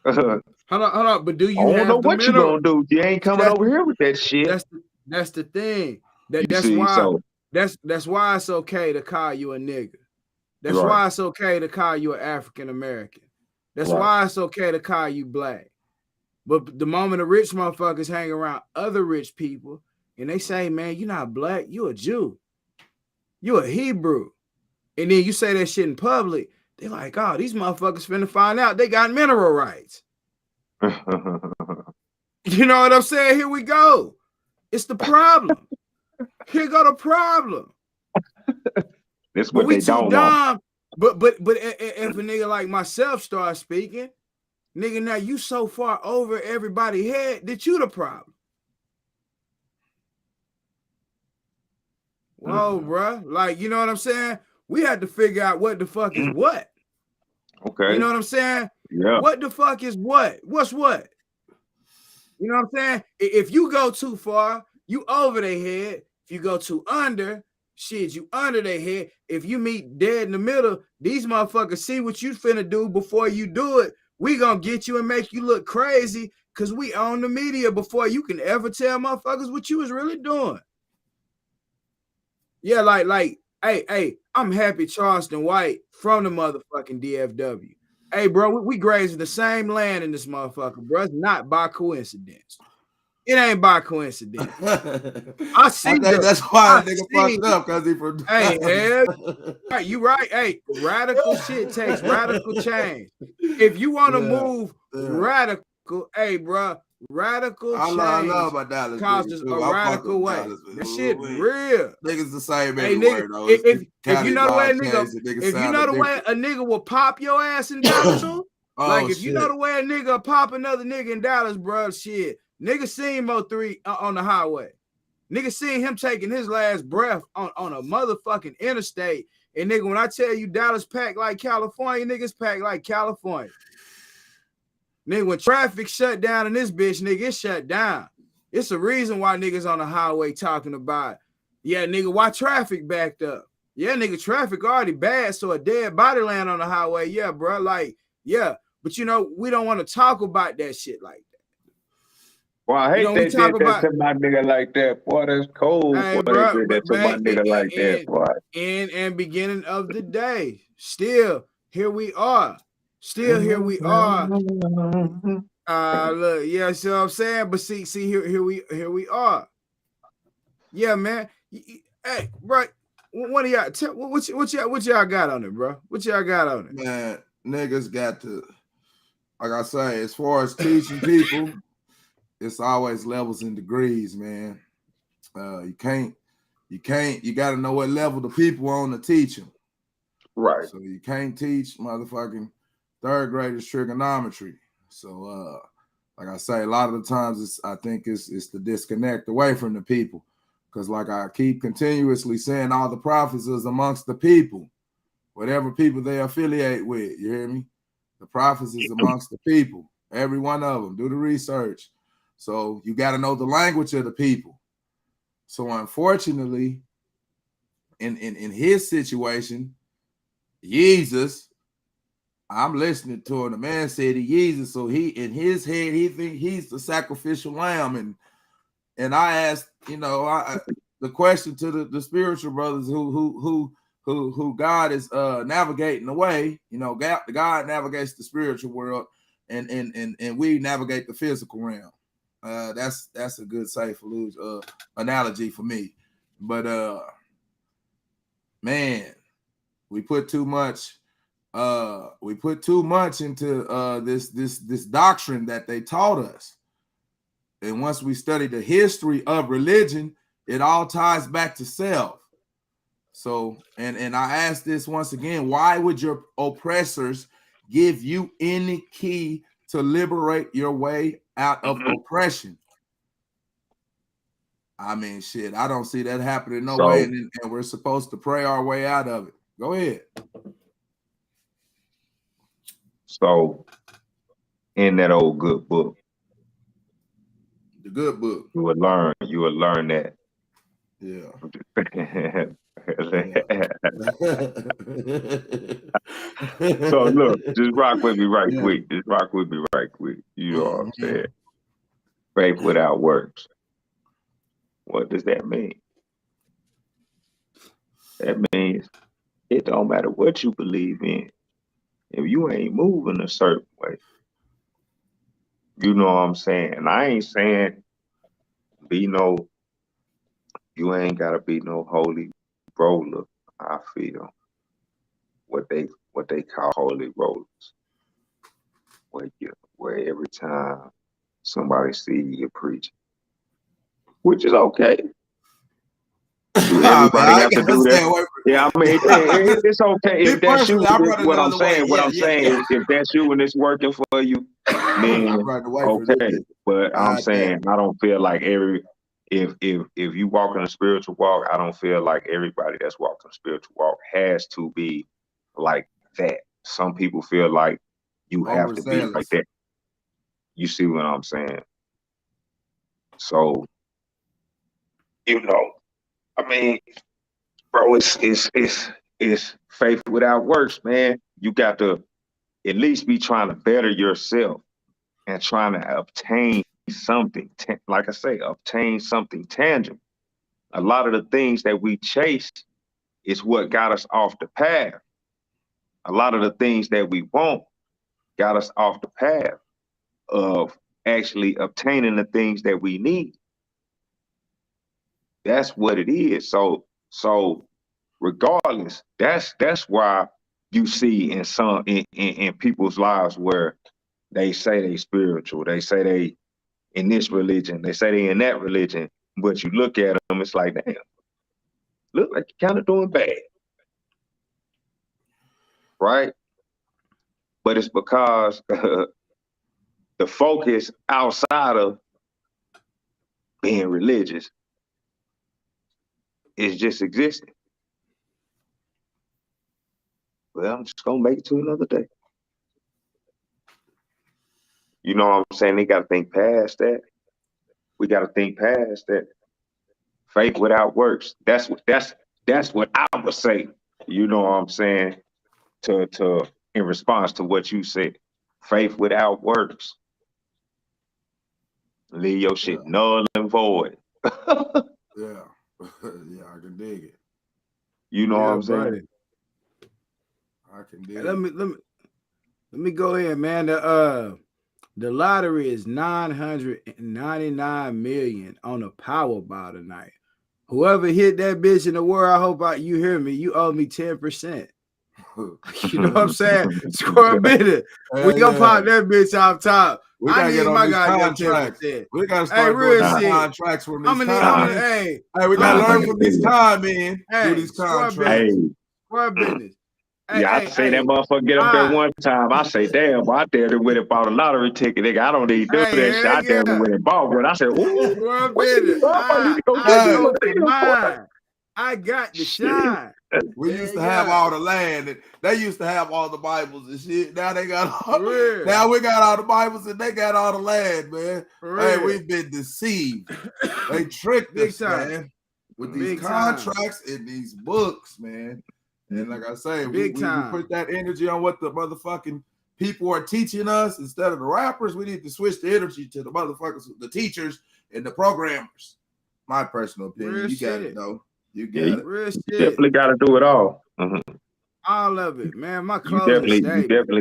Hold on. But do you I don't have know the what mineral? you gonna do. You ain't coming over here with that shit. That's the thing. That's why it's okay to call you a nigga. That's why it's okay to call you an African American. That's why it's okay to call you black. But the moment the rich motherfuckers hang around other rich people and they say, man, you're not black, you a Jew, you a Hebrew, and then you say that shit in public, they're like, oh, these motherfuckers finna find out they got mineral rights. You know what I'm saying? Here we go. It's the problem. Here go the problem. That's what they don't want. But if a nigga like myself start speaking, nigga, now you so far over everybody's head that you the problem. Whoa, bruh. Like, you know what I'm saying? We had to figure out what the fuck is what. Okay. You know what I'm saying? Yeah. What the fuck is what? What's what? You know what I'm saying? If you go too far, you over their head. If you go too under, shit, you under their head. If you meet dead in the middle, these motherfuckers see what you finna do before you do it. We gonna get you and make you look crazy because we own the media before you can ever tell motherfuckers what you was really doing. Yeah, like, hey, I'm Happy Charleston White from the motherfucking DFW. Hey, bro, we grazing the same land in this motherfucker, bro. It's not by coincidence. It ain't by coincidence. I see that's why the nigga fucked up because he from. Hey, hell, you right. Hey, radical shit takes radical change. If you want to move radical, hey, bro, radical change I love about Dallas causes a radical way. Dallas, that shit real. Niggas the same everywhere, though. If you know the way a nigga, if you know the way a nigga will pop your ass in Dallas, like if you know the way a nigga pop another nigga in Dallas, bro, shit. Nigga seen Mo3 on the highway. Nigga seen him taking his last breath on a motherfucking interstate. And nigga, when I tell you Dallas packed like California, niggas packed like California. Nigga, when traffic shut down in this bitch, nigga, it shut down. It's a reason why niggas on the highway talking about, yeah, nigga, why traffic backed up? Yeah, nigga, traffic already bad, so a dead body land on the highway. Yeah, bro, like, yeah. But, you know, we don't want to talk about that shit like that. Well, I hate they did that to my nigga like that. Boy, that's cold. Hey, boy, bro, they did that to my nigga like that, boy. In beginning of the day, still, here we are. Still, here we are. Look, yeah, see what I'm saying? But see, here we are. Yeah, man. Hey, bro, what do y'all what y'all got on it, bro? What y'all got on it? Man, niggas got to, like I say, as far as teaching people, it's always levels and degrees, man. You got to know what level the people on to teach them. Right. So you can't teach motherfucking third graders trigonometry. So, like I say, a lot of the times I think it's the disconnect away from the people. Because like I keep continuously saying, all the prophets is amongst the people, whatever people they affiliate with. You hear me? The prophets is amongst the people. Every one of them. Do the research. So you got to know the language of the people. So unfortunately, in his situation, Jesus, I'm listening to him. The man said he Jesus, so he in his head he think he's the sacrificial lamb. And I asked, you know, the question to the spiritual brothers who God is navigating the way. You know, God navigates the spiritual world, and we navigate the physical realm. That's a good safe analogy for me. But man, we put too much into this doctrine that they taught us. And once we study the history of religion, it all ties back to self. So, and I ask this once again, why would your oppressors give you any key to liberate your way out of oppression. I mean, shit, I don't see that happening no way, and we're supposed to pray our way out of it. Go ahead. So, in that old good book, the good book, you will learn that. Yeah. So look, just rock with me right quick. Just rock with me right quick. You know what I'm saying? Faith without works. What does that mean? That means it don't matter what you believe in. If you ain't moving a certain way, you know what I'm saying? And I ain't saying you ain't gotta be no holy roller. I feel what they call holy rollers. Where every time somebody see you preaching, which is okay. Do everybody have to do that? Yeah, I mean, it's okay if that's you. What I'm saying is, if that's you and it's working for you, then okay. But I'm saying I don't feel like if you walk in a spiritual walk, I don't feel like everybody that's walking a spiritual walk has to be like that. Some people feel like you have to be like that. You see what I'm saying? So, I mean, bro, it's faith without works, man. You got to at least be trying to better yourself and trying to obtain something. Like I say, obtain something tangible. A lot of the things that we chase is what got us off the path. A lot of the things that we want got us off the path of actually obtaining the things that we need. That's what it is. So regardless, that's why you see in people's lives where they say they spiritual, they say they in this religion, they say they in that religion, but you look at them, it's like, damn, look like you're kind of doing bad, right? But it's because the focus outside of being religious is just existing. Well, I'm just gonna make it to another day. You know what I'm saying? They got to think past that. We got to think past that. Faith without works. That's what I would say. You know what I'm saying? To in response to what you said, faith without works. Leave your shit null and void. Yeah, I can dig it. You know what I'm saying? I can dig it. Let me go ahead, man. The lottery is 999 million on the Powerball tonight. Whoever hit that bitch in the world, I hope you hear me. You owe me 10%. You know what I'm saying? Score a minute. We gonna pop that bitch off top. We gotta get on these contracts. We gotta start doing these contracts from this time. Hey, we gotta learn from this time, man. Do these contracts. Square business. I say that motherfucker get up there one time. I say, damn, I dare to win and bought a lottery ticket. Nigga, I don't need to do that shit. I dare to win and bought one. I said, ooh, I got the shine. We used to have all the land, and they used to have all the Bibles and shit. Now they got now we got all the Bibles and they got all the land, man. Hey, we've been deceived. They tricked us, man, with these contracts and these books, man. And like I say, we put that energy on what the motherfucking people are teaching us instead of the rappers. We need to switch the energy to the motherfuckers, the teachers and the programmers. My personal opinion. You got it, though. You got it. Real shit. You definitely got to do it all. Mm-hmm. All of it, man. My you definitely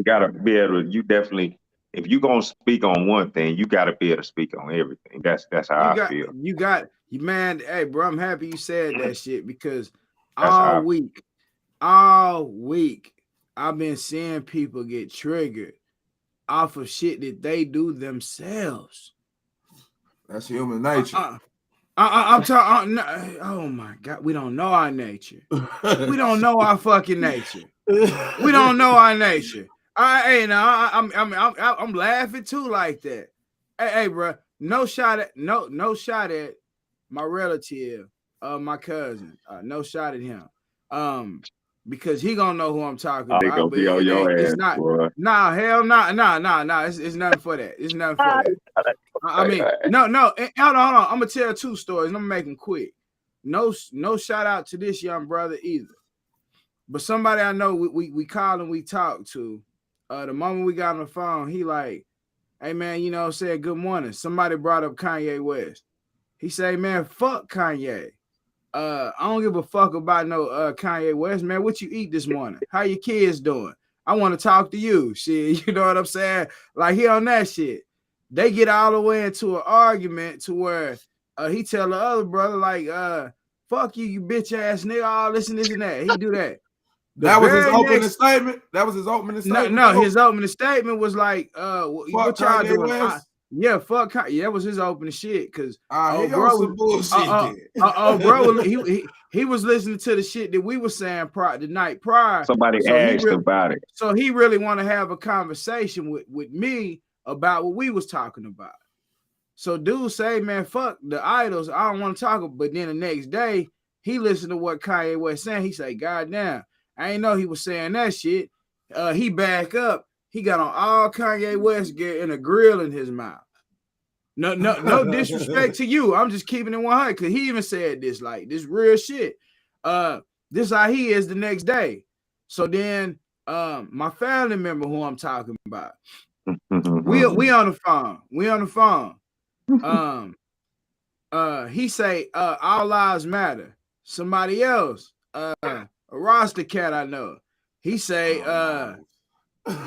got to be able to. If you're gonna speak on one thing, you got to be able to speak on everything. That's how I feel. Man. Hey, bro, I'm happy you said that shit because all week, I've been seeing people get triggered off of shit that they do themselves. That's human nature. I'm talking. Oh my God, we don't know our nature. We don't know our fucking nature. We don't know our nature. I'm laughing too like that. Hey, bro, no shot at my relative, my cousin. No shot at him. Because he gonna know who I'm talking They about. gonna But be on your it's ass, not. boy. Nah, hell, nah. It's nothing for that. It's nothing for that. I mean, no. Hold on. I'm gonna tell 2 stories. I'm gonna make them quick. No shout out to this young brother either. But somebody I know we call and we talk to. The moment we got on the phone, he like, hey man, you know, said good morning. Somebody brought up Kanye West. He say, man, fuck Kanye. I don't give a fuck about no Kanye West, man. What you eat this morning? How your kids doing? I want to talk to you. Shit, you know what I'm saying? Like he on that shit. They get all the way into an argument to where he tell the other brother, like, fuck you, you bitch ass nigga, all this and that. He do that. That was his opening statement. That was his opening statement. No, his opening statement was like, what y'all doing? Yeah, fuck. That was his opening shit. Cause some bullshit. Bro, he was listening to the shit that we were saying the night prior. Somebody asked about it. So he really want to have a conversation with me about what we was talking about. So dude say, man, fuck the idols. I don't want to talk. But then the next day, he listened to what Kanye West saying. He say, God damn, I ain't know he was saying that shit. He back up. He got on all Kanye West gear and a grill in his mouth. No disrespect to you. I'm just keeping it 100 because he even said this, like this real shit. This how he is the next day. So then my family member who I'm talking about, we on the phone. We on the phone. He say all lives matter. Somebody else, a roster cat I know. He say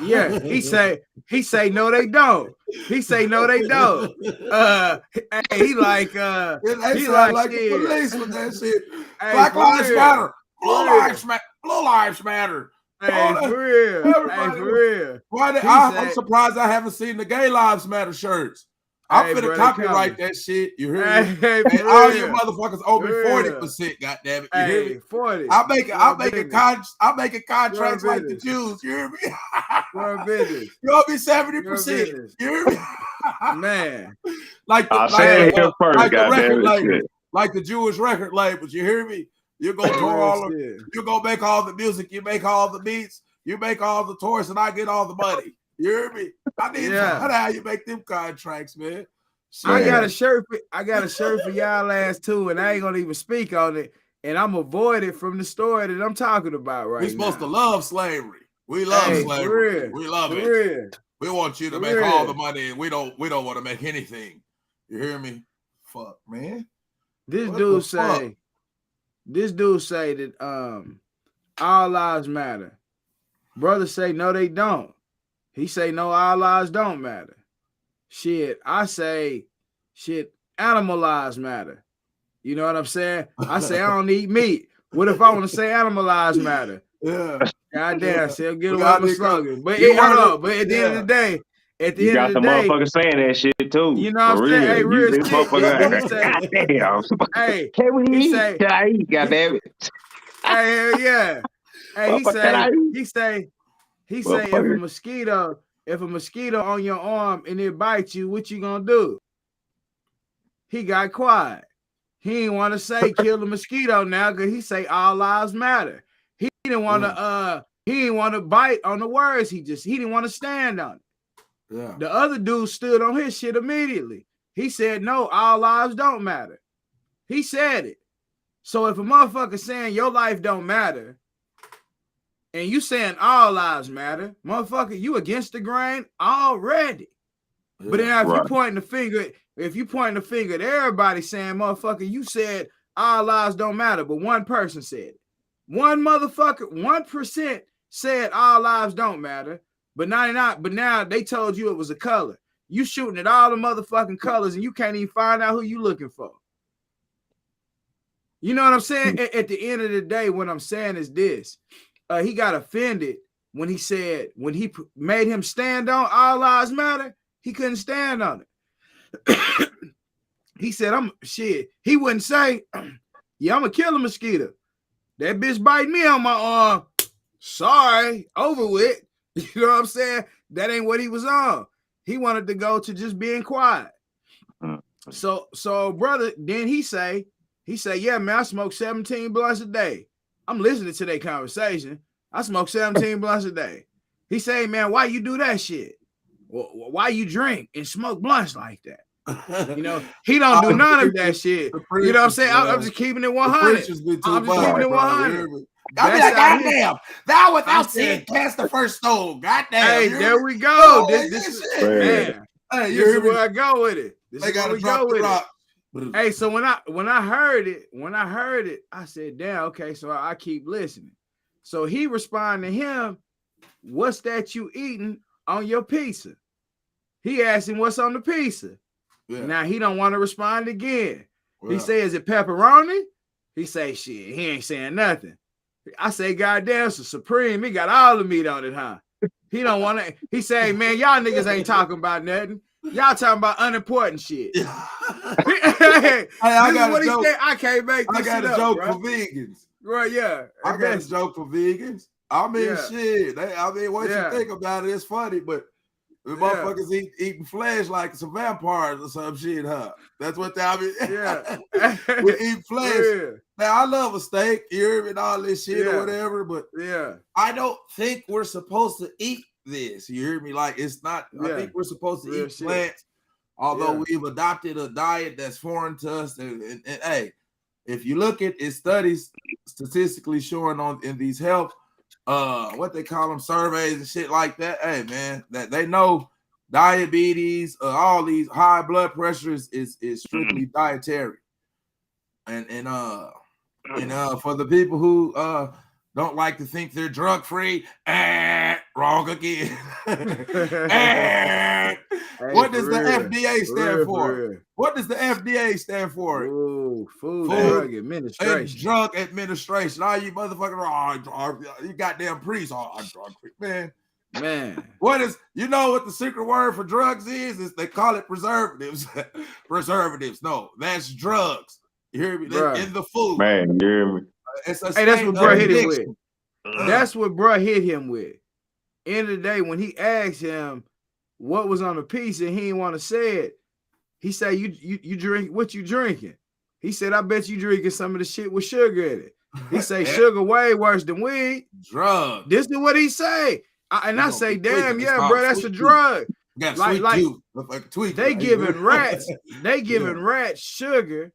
yeah, he say no they don't. He say no they don't. He like he like the police with that shit. Black lives matter. Blue lives matter. Hey, for real. Hey, for real. I'm surprised I haven't seen the gay lives matter shirts. I'm finna copyright that shit. You hear me? Hey, all you motherfuckers owe me 40%. Goddamn it! You hear me? 40. I'm making contracts like the Jews. You hear me? You owe me 70%. You hear me? Man, like the record label, like the Jewish record labels. You hear me? You're gonna tour all you're gonna make all the music. You make all the beats. You make all the tours, and I get all the money. You hear me? I need how you make them contracts, man. Shit. I got a shirt for y'all ass too, and I ain't gonna even speak on it. And I'm avoided from the story that I'm talking about right now. We're supposed to love slavery. We love slavery. We love it. Real. We want you to make all the money, and we don't want to make anything. You hear me? Fuck, man. This dude say that all lives matter. Brothers say no, they don't. He say no, all lives don't matter. Shit, I say shit, animal lives matter. You know what I'm saying? I say I don't eat meat. What if I want to say animal lives matter? Yeah. Goddamn, so get away with my slogan. But at the end of the day, you got the motherfucker saying that shit too. You know what I'm saying? Hey, real shit. Hey, can we eat? Can I eat? Goddamn it. Hey, yeah. Hey, he say, if a mosquito on your arm and it bites you, what you gonna do? He got quiet. He didn't want to say kill the mosquito now because he say all lives matter. He didn't want to bite on the words. He didn't want to stand on it. Yeah. The other dude stood on his shit immediately. He said, no, all lives don't matter. He said it. So if a motherfucker saying your life don't matter, and you saying all lives matter, motherfucker, you against the grain already. Yeah, but then if you pointing the finger at everybody saying, motherfucker, you said all lives don't matter, but one person said it. One motherfucker, 1% said all lives don't matter, but 99, but now they told you it was a color. You shooting at all the motherfucking colors and you can't even find out who you looking for. You know what I'm saying? At the end of the day, what I'm saying is this. He got offended when he made him stand on all lives matter, he couldn't stand on it. He said, he wouldn't say, yeah, I'm gonna kill a mosquito. That bitch bite me on my arm. Sorry, over with. You know what I'm saying? That ain't what he was on. He wanted to go to just being quiet. So brother, then he say, yeah, man, I smoke 17 blunts a day. I'm listening to their conversation. I smoke 17 blunts a day. He say, man, why you do that shit? Why you drink and smoke blunts like that? You know, he don't do none of that shit. You know what I'm saying? I'm just keeping it 100. I'm just keeping it 100. I be like, goddamn, thou without sin cast the first stone. Goddamn. Hey, there we go. This is man. Hey, this is where I go with it. This is where we go with it. Hey, so when I heard it, I said, damn, okay, so I keep listening. So he responded to him, what's that you eating on your pizza? He asked him what's on the pizza. Yeah. Now he don't want to respond again. Well, he say, is it pepperoni? He say, shit, he ain't saying nothing. I say, goddamn, it's a Supreme. He got all the meat on it, huh? He don't want to. He say, man, y'all niggas ain't talking about nothing. Y'all talking about unimportant shit. I got a joke. I can't make this I got a joke for vegans. Right, yeah. I got a joke for vegans. I mean, shit. Once you think about it, it's funny, but the motherfuckers eating flesh like some vampires or some shit, huh? That's what they, we eat flesh. Yeah. Now, I love a steak, you hear me, and all this shit or whatever, but I don't think we're supposed to eat this. You hear me? Like, it's not, I think we're supposed to eat plants, although we've adopted a diet that's foreign to us. And hey, if you look at it, studies statistically showing in these health, what they call them, surveys and shit like that. Hey, man, that they know diabetes, all these high blood pressure is strictly dietary. And for the people who don't like to think they're drug free, wrong again. What does the FDA stand for? What does the FDA stand for? Ooh, Food Drug Administration. Drug Administration. All you motherfuckers, you goddamn priests, man. What is, you know what the secret word for drugs is they call it preservatives. Preservatives. No, that's drugs. You hear me? In the food. Man, you hear me? That's what bro hit him with. That's what bro hit him with. End of the day, when he asked him what was on the piece and he didn't want to say it, he said, you drink, what you drinking? He said, I bet you drinking some of the shit with sugar in it. He say sugar way worse than weed. Drug. This is what he say. I say, damn, bro, that's a drug. They giving rats sugar,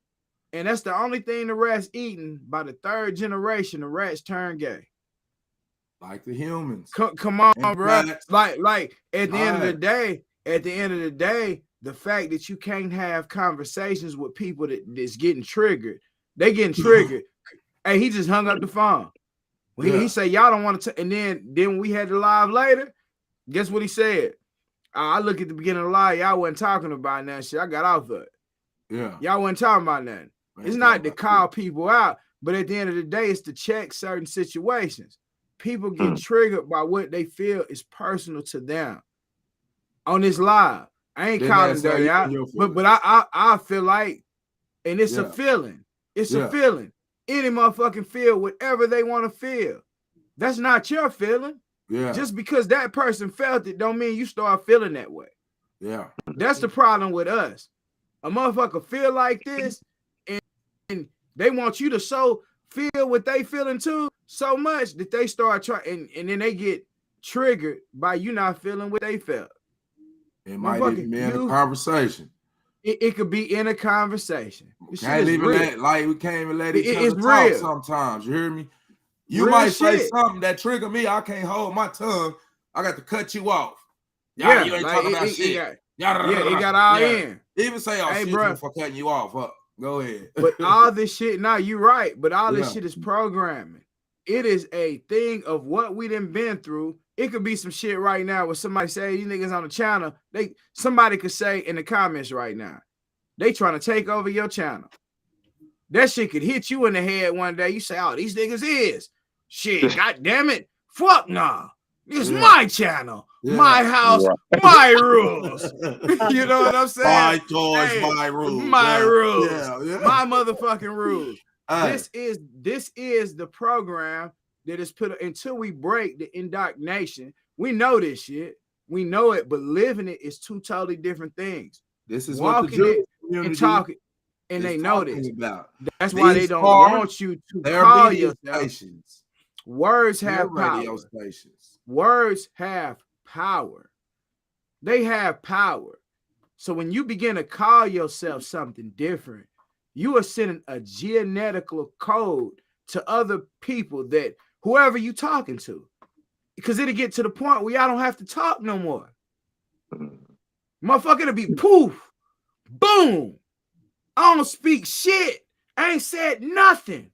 and that's the only thing the rats eating. By the third generation, the rats turn gay. Like the humans. Come on, bro. Like at the end of the day, the fact that you can't have conversations with people that's getting triggered, they getting triggered. Hey, he just hung up the phone. He said, y'all don't want to, and then we had the live later. Guess what he said? I look at the beginning of the live, y'all wasn't talking about that shit. I got off of it. Yeah. Y'all wasn't talking about nothing. It's not to call people out, but at the end of the day, it's to check certain situations. People get triggered by what they feel is personal to them. On this live, I ain't calling dirty out, but I feel like, and it's a feeling. It's a feeling. Any motherfucking feel whatever they want to feel. That's not your feeling. Yeah. Just because that person felt it don't mean you start feeling that way. Yeah. That's the problem with us. A motherfucker feel like this, and they want you to feel what they feeling too so much that they start trying, and then they get triggered by you not feeling what they felt. It might even be in a conversation. It could be in a conversation. We can't even let each other talk sometimes. You hear me? You might say something that trigger me. I can't hold my tongue. I got to cut you off. You ain't talking about shit. It got all in. Even say, hey, bro, for cutting you off. Go ahead. But all this shit, now you're right, but all this shit is programming. It is a thing of what we done been through. It could be some shit right now where somebody say, these niggas on the channel, somebody could say in the comments right now, they trying to take over your channel. That shit could hit you in the head one day. You say, oh, these niggas is. Shit, god damn it. Fuck nah. It's my channel, my house, my rules. You know what I'm saying? My toys, my rules. My rules. My motherfucking rules. This is the program that is put until we break the indoctrination. We know this shit. We know it, but living it is two totally different things. This is Walking what the Jewish it community and talking, and they know talking this. about. That's why they These don't are want you to their call media yourself. stations, Words their have radio power. stations. Words have power. They have power. So when you begin to call yourself something different, you are sending a genetical code to other people, that whoever you talking to, because it'll get to the point where y'all don't have to talk no more. Motherfucker, it'll be poof, boom. I don't speak shit. I ain't said nothing.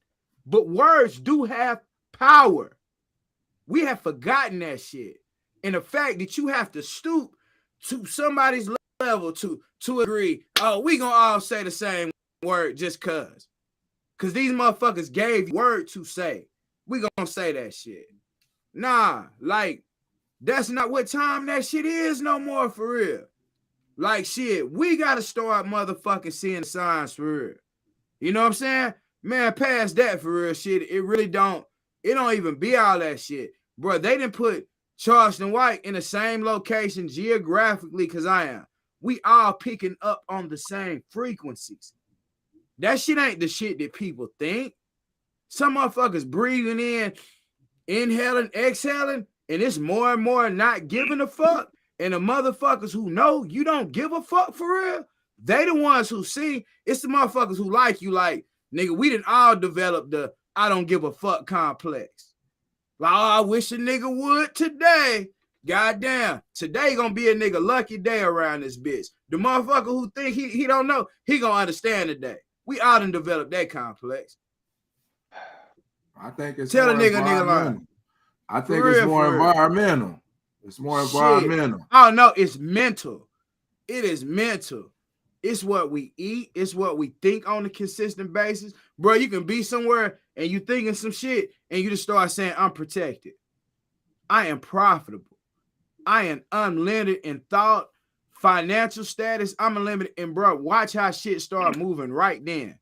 But words do have power. We have forgotten that shit. And the fact that you have to stoop to somebody's level to agree, oh, we gonna all say the same word just cause. Cause these motherfuckers gave you word to say. We gonna say that shit. Nah, like, that's not what time that shit is no more, for real. Like, shit, we gotta start motherfucking seeing signs for real. You know what I'm saying? Man, past that for real shit. It really don't, it don't even be all that shit. Bro, they didn't put Charleston White in the same location geographically because I am. We all picking up on the same frequencies. That shit ain't the shit that people think. Some motherfuckers breathing in, inhaling, exhaling, and it's more and more not giving a fuck. And the motherfuckers who know you don't give a fuck for real, they the ones who see. It's the motherfuckers who like you, like, nigga, we didn't all develop the I don't give a fuck complex. Like, oh, I wish a nigga would today. Goddamn, today gonna be a nigga lucky day around this bitch. The motherfucker who think he don't know, he gonna understand today. We all done developed that complex. I think it's Tell more a nigga lie. I think it's more environmental. It's more environmental. Oh no, it's mental. It is mental. It's what we eat. It's what we think on a consistent basis. Bro, you can be somewhere and you thinking some shit and you just start saying, I'm protected. I am profitable. I am unlimited in thought, financial status. I'm unlimited. And bro, watch how shit start moving right then.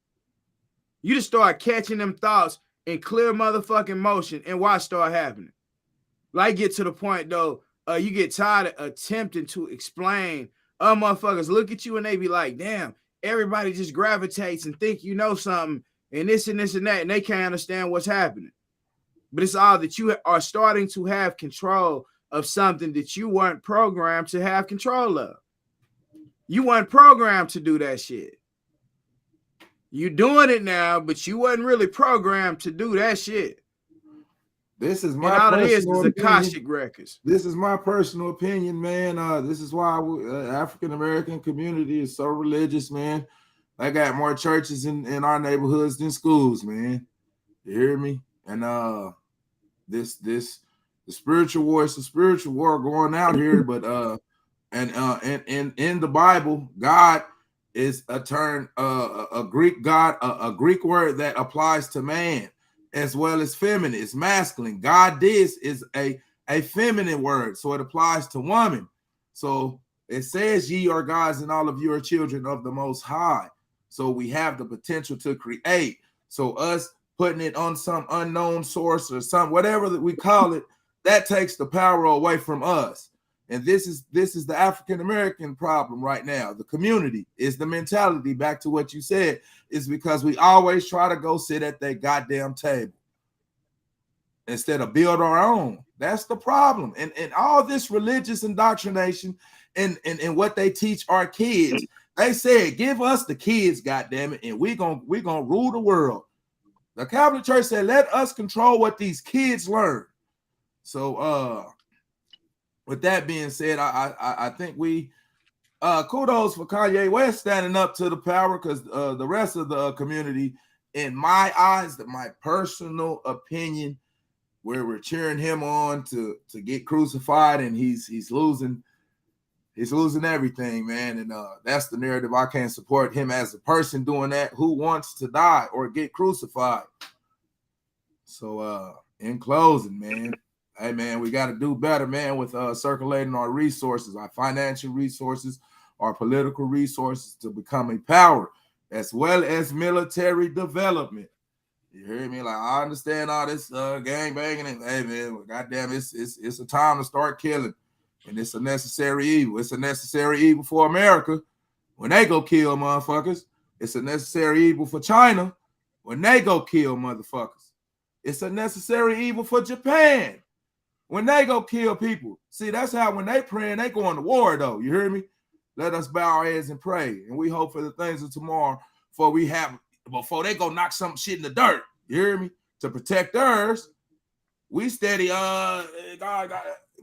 You just start catching them thoughts in clear motherfucking motion and watch start happening. Like, get to the point though, you get tired of attempting to explain. Motherfuckers look at you and they be like, damn, everybody just gravitates and think you know something and this and this and that, and they can't understand what's happening. But it's all that you are starting to have control of something that you weren't programmed to have control of. You weren't programmed to do that shit. You doing it now, but you wasn't really programmed to do that shit. This is my and all it personal is Akashic records. This is my personal opinion, man. This is why African American community is so religious, man. I got more churches in our neighborhoods than schools, man. You hear me? And the spiritual war, it's a spiritual war going out here, but and in the Bible, God is a Greek God, a Greek word that applies to man as well as feminine. It's masculine. God is a feminine word, so it applies to woman. So it says ye are gods and all of you are children of the Most High. So we have the potential to create. So us putting it on some unknown source or some whatever that we call it, that takes the power away from us. And this is the African American problem right now. The community is the mentality. Back to what you said, is because we always try to go sit at that goddamn table instead of build our own. That's the problem. And all this religious indoctrination and what they teach our kids. They said, give us the kids, goddamn it, and we're gonna rule the world. The Catholic Church said, let us control what these kids learn. So with that being said, I think we kudos for Kanye West standing up to the power, because the rest of the community, in my eyes, my personal opinion, where we're cheering him on to get crucified, and he's losing everything, man. And that's the narrative. I can't support him as a person doing that who wants to die or get crucified. So in closing, man, hey, man, we got to do better, man, with circulating our resources, our financial resources, our political resources, to become a power, as well as military development. You hear me? Like, I understand all this gang banging, and hey man, goddamn, it's a time to start killing, and it's a necessary evil. It's a necessary evil for America when they go kill motherfuckers. It's a necessary evil for China when they go kill motherfuckers. It's a necessary evil for Japan when they go kill people. See, that's how when they praying, they going to war though. You hear me? Let us bow our heads and pray, and we hope for the things of tomorrow before they go knock some shit in the dirt. You hear me? To protect theirs, we steady. God,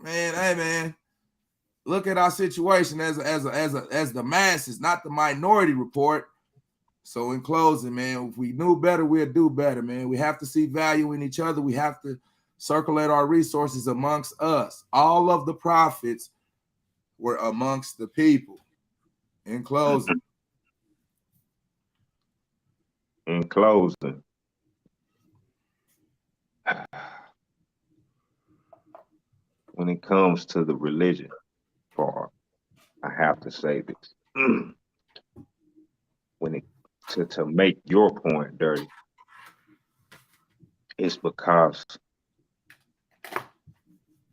man, hey man, look at our situation as the masses, not the minority report. So in closing, man, if we knew better, we'd do better, man. We have to see value in each other. We have to circulate our resources amongst us. All of the prophets were amongst the people. In closing. In closing, when it comes to the religion part, I have to say this. When it to make your point dirty, it's because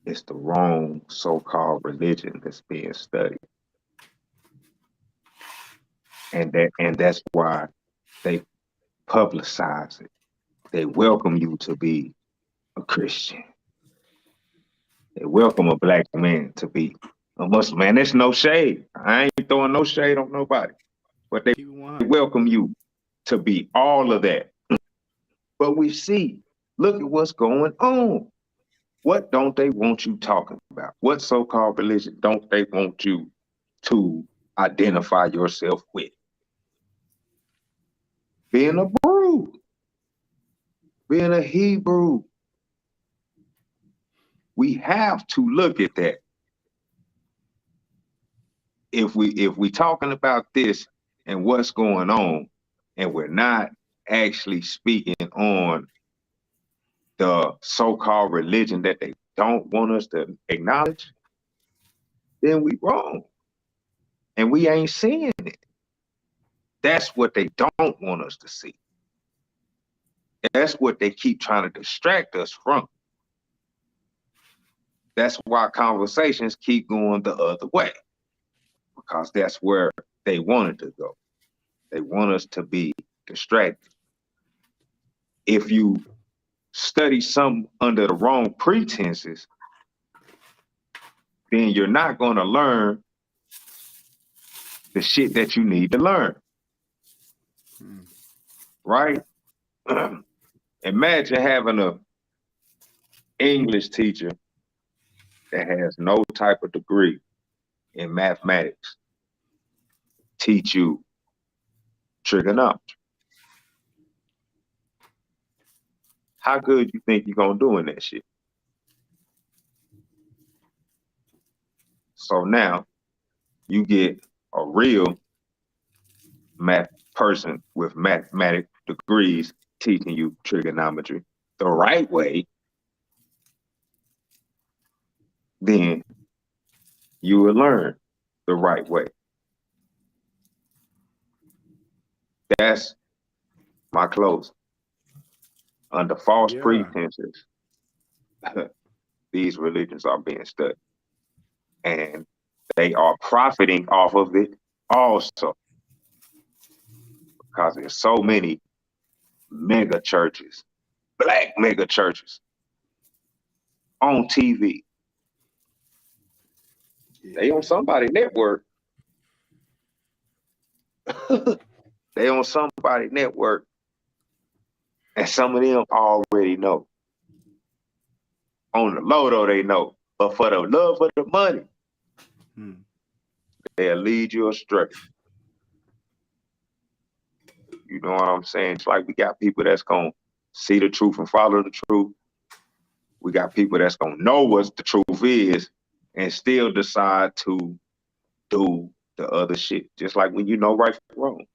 it's the wrong so-called religion that's being studied. And that's why they publicize it. They welcome you to be a Christian. They welcome a black man to be a Muslim. Man, there's no shade. I ain't throwing no shade on nobody. But they welcome you to be all of that. But we see, look at what's going on. What don't they want you talking about? What so-called religion don't they want you to identify yourself with? Being a Brew, being a Hebrew. We have to look at that. If we talking about this and what's going on, and we're not actually speaking on the so-called religion that they don't want us to acknowledge, then we wrong. And we ain't seeing it. That's what they don't want us to see. That's what they keep trying to distract us from. That's why conversations keep going the other way, because that's where they wanted to go. They want us to be distracted. If you study something under the wrong pretenses, then you're not going to learn the shit that you need to learn. Right? Imagine having a English teacher that has no type of degree in mathematics teach you trigonometry. How good you think you're gonna do in that shit? So now you get a real math person with mathematic degrees teaching you trigonometry the right way, then you will learn the right way. That's my closing. Under false pretenses, these religions are being studied. And they are profiting off of it also. Because there's so many mega churches, black mega churches on TV. They on somebody network. They on somebody network. And some of them already know. On the low though, they know. But for the love of the money, they'll lead you astray. You know what I'm saying? It's like we got people that's going to see the truth and follow the truth. We got people that's going to know what the truth is and still decide to do the other shit. Just like when you know right from wrong.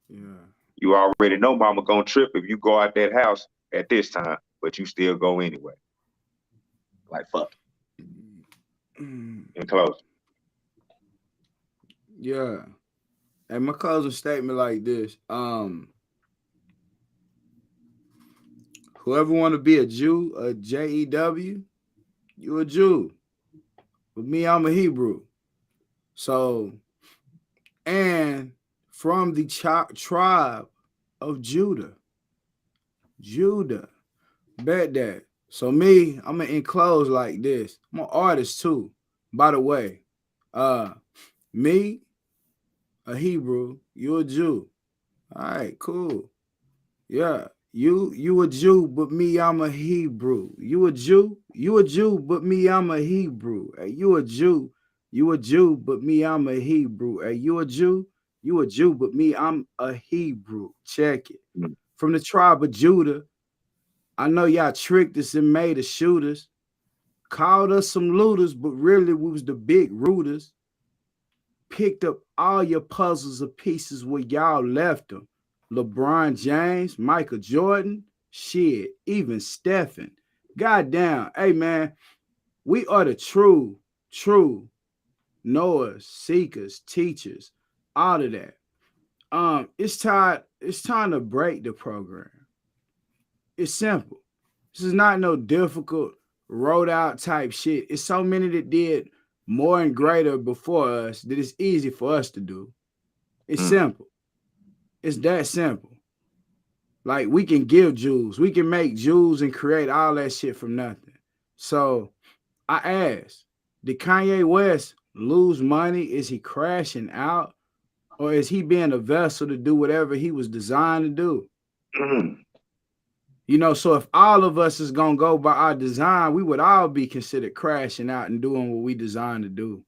Yeah. You already know mama going to trip if you go out that house at this time, but you still go anyway. Like, fuck it. And close. Yeah. And my closing statement like this. Whoever want to be a Jew, a Jew, you a Jew. But me, I'm a Hebrew. So, and from the tribe of Judah. Bet that. So me, I'm gonna enclose like this. I'm an artist too. By the way, me, a Hebrew, you a Jew. All right, cool. Yeah, you a Jew, but me, I'm a Hebrew. You a Jew, but me, I'm a Hebrew. Hey, you a Jew, but me, I'm a Hebrew. Hey, you a Jew, but me, I'm a Hebrew. Check it. Mm. From the tribe of Judah. I know y'all tricked us and made us shooters, called us some looters, but really we was the big rooters. Picked up all your puzzles of pieces where y'all left them. LeBron James, Michael Jordan, shit, even Stephen. Goddamn, hey man, we are the true knowers, seekers, teachers, all of that. It's time to break the program. It's simple. This is not no difficult, wrote out type shit. It's so many that did more and greater before us that it's easy for us to do. It's simple. It's that simple. Like we can give jewels. We can make jewels and create all that shit from nothing. So I asked, did Kanye West lose money? Is he crashing out? Or is he being a vessel to do whatever he was designed to do? You know, so if all of us is going to go by our design, we would all be considered crashing out and doing what we designed to do.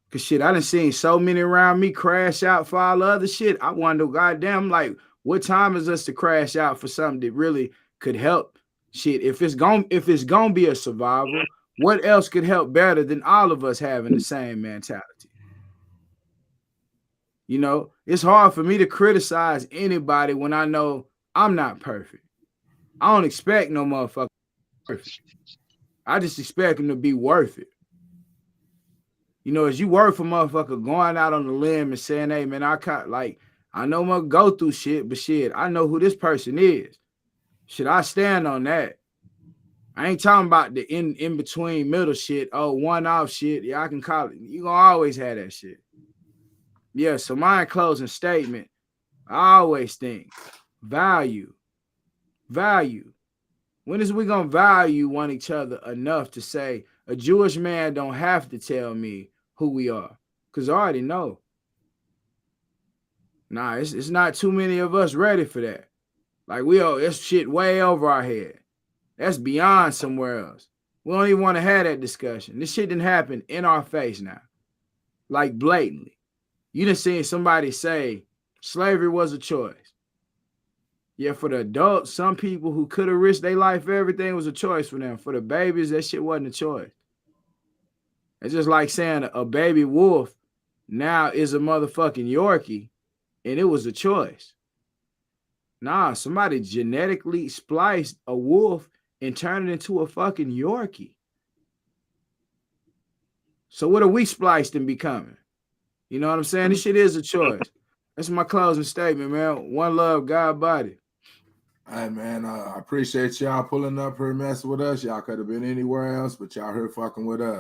Because shit, I done seen so many around me crash out for all the other shit. I wonder, goddamn, like, what time is us to crash out for something that really could help shit? If it's gonna be a survival, what else could help better than all of us having the same mentality? You know, it's hard for me to criticize anybody when I know I'm not perfect. I don't expect no motherfucker perfect. I just expect him to be worth it. You know, as you work for motherfucker going out on the limb and saying, hey, man, I know I'm gonna go through shit, but shit, I know who this person is. Should I stand on that? I ain't talking about the in between middle shit. Oh, one-off shit. Yeah, I can call it. You gonna always have that shit. Yeah, so my closing statement, I always think value. When is we gonna value one each other enough to say a Jewish man don't have to tell me who we are? Because I already know. Nah, it's not too many of us ready for that. Like it's shit way over our head. That's beyond somewhere else. We don't even want to have that discussion. This shit didn't happen in our face now. Like blatantly. You done seen somebody say slavery was a choice. Yeah, for the adults, some people who could have risked their life, everything was a choice for them. For the babies, that shit wasn't a choice. It's just like saying a baby wolf now is a motherfucking Yorkie, and it was a choice. Nah, somebody genetically spliced a wolf and turned it into a fucking Yorkie. So what are we spliced and becoming? You know what I'm saying? This shit is a choice. That's my closing statement, man. One love, God body. Hey, man, I appreciate y'all pulling up here messing with us. Y'all could have been anywhere else, but y'all here fucking with us.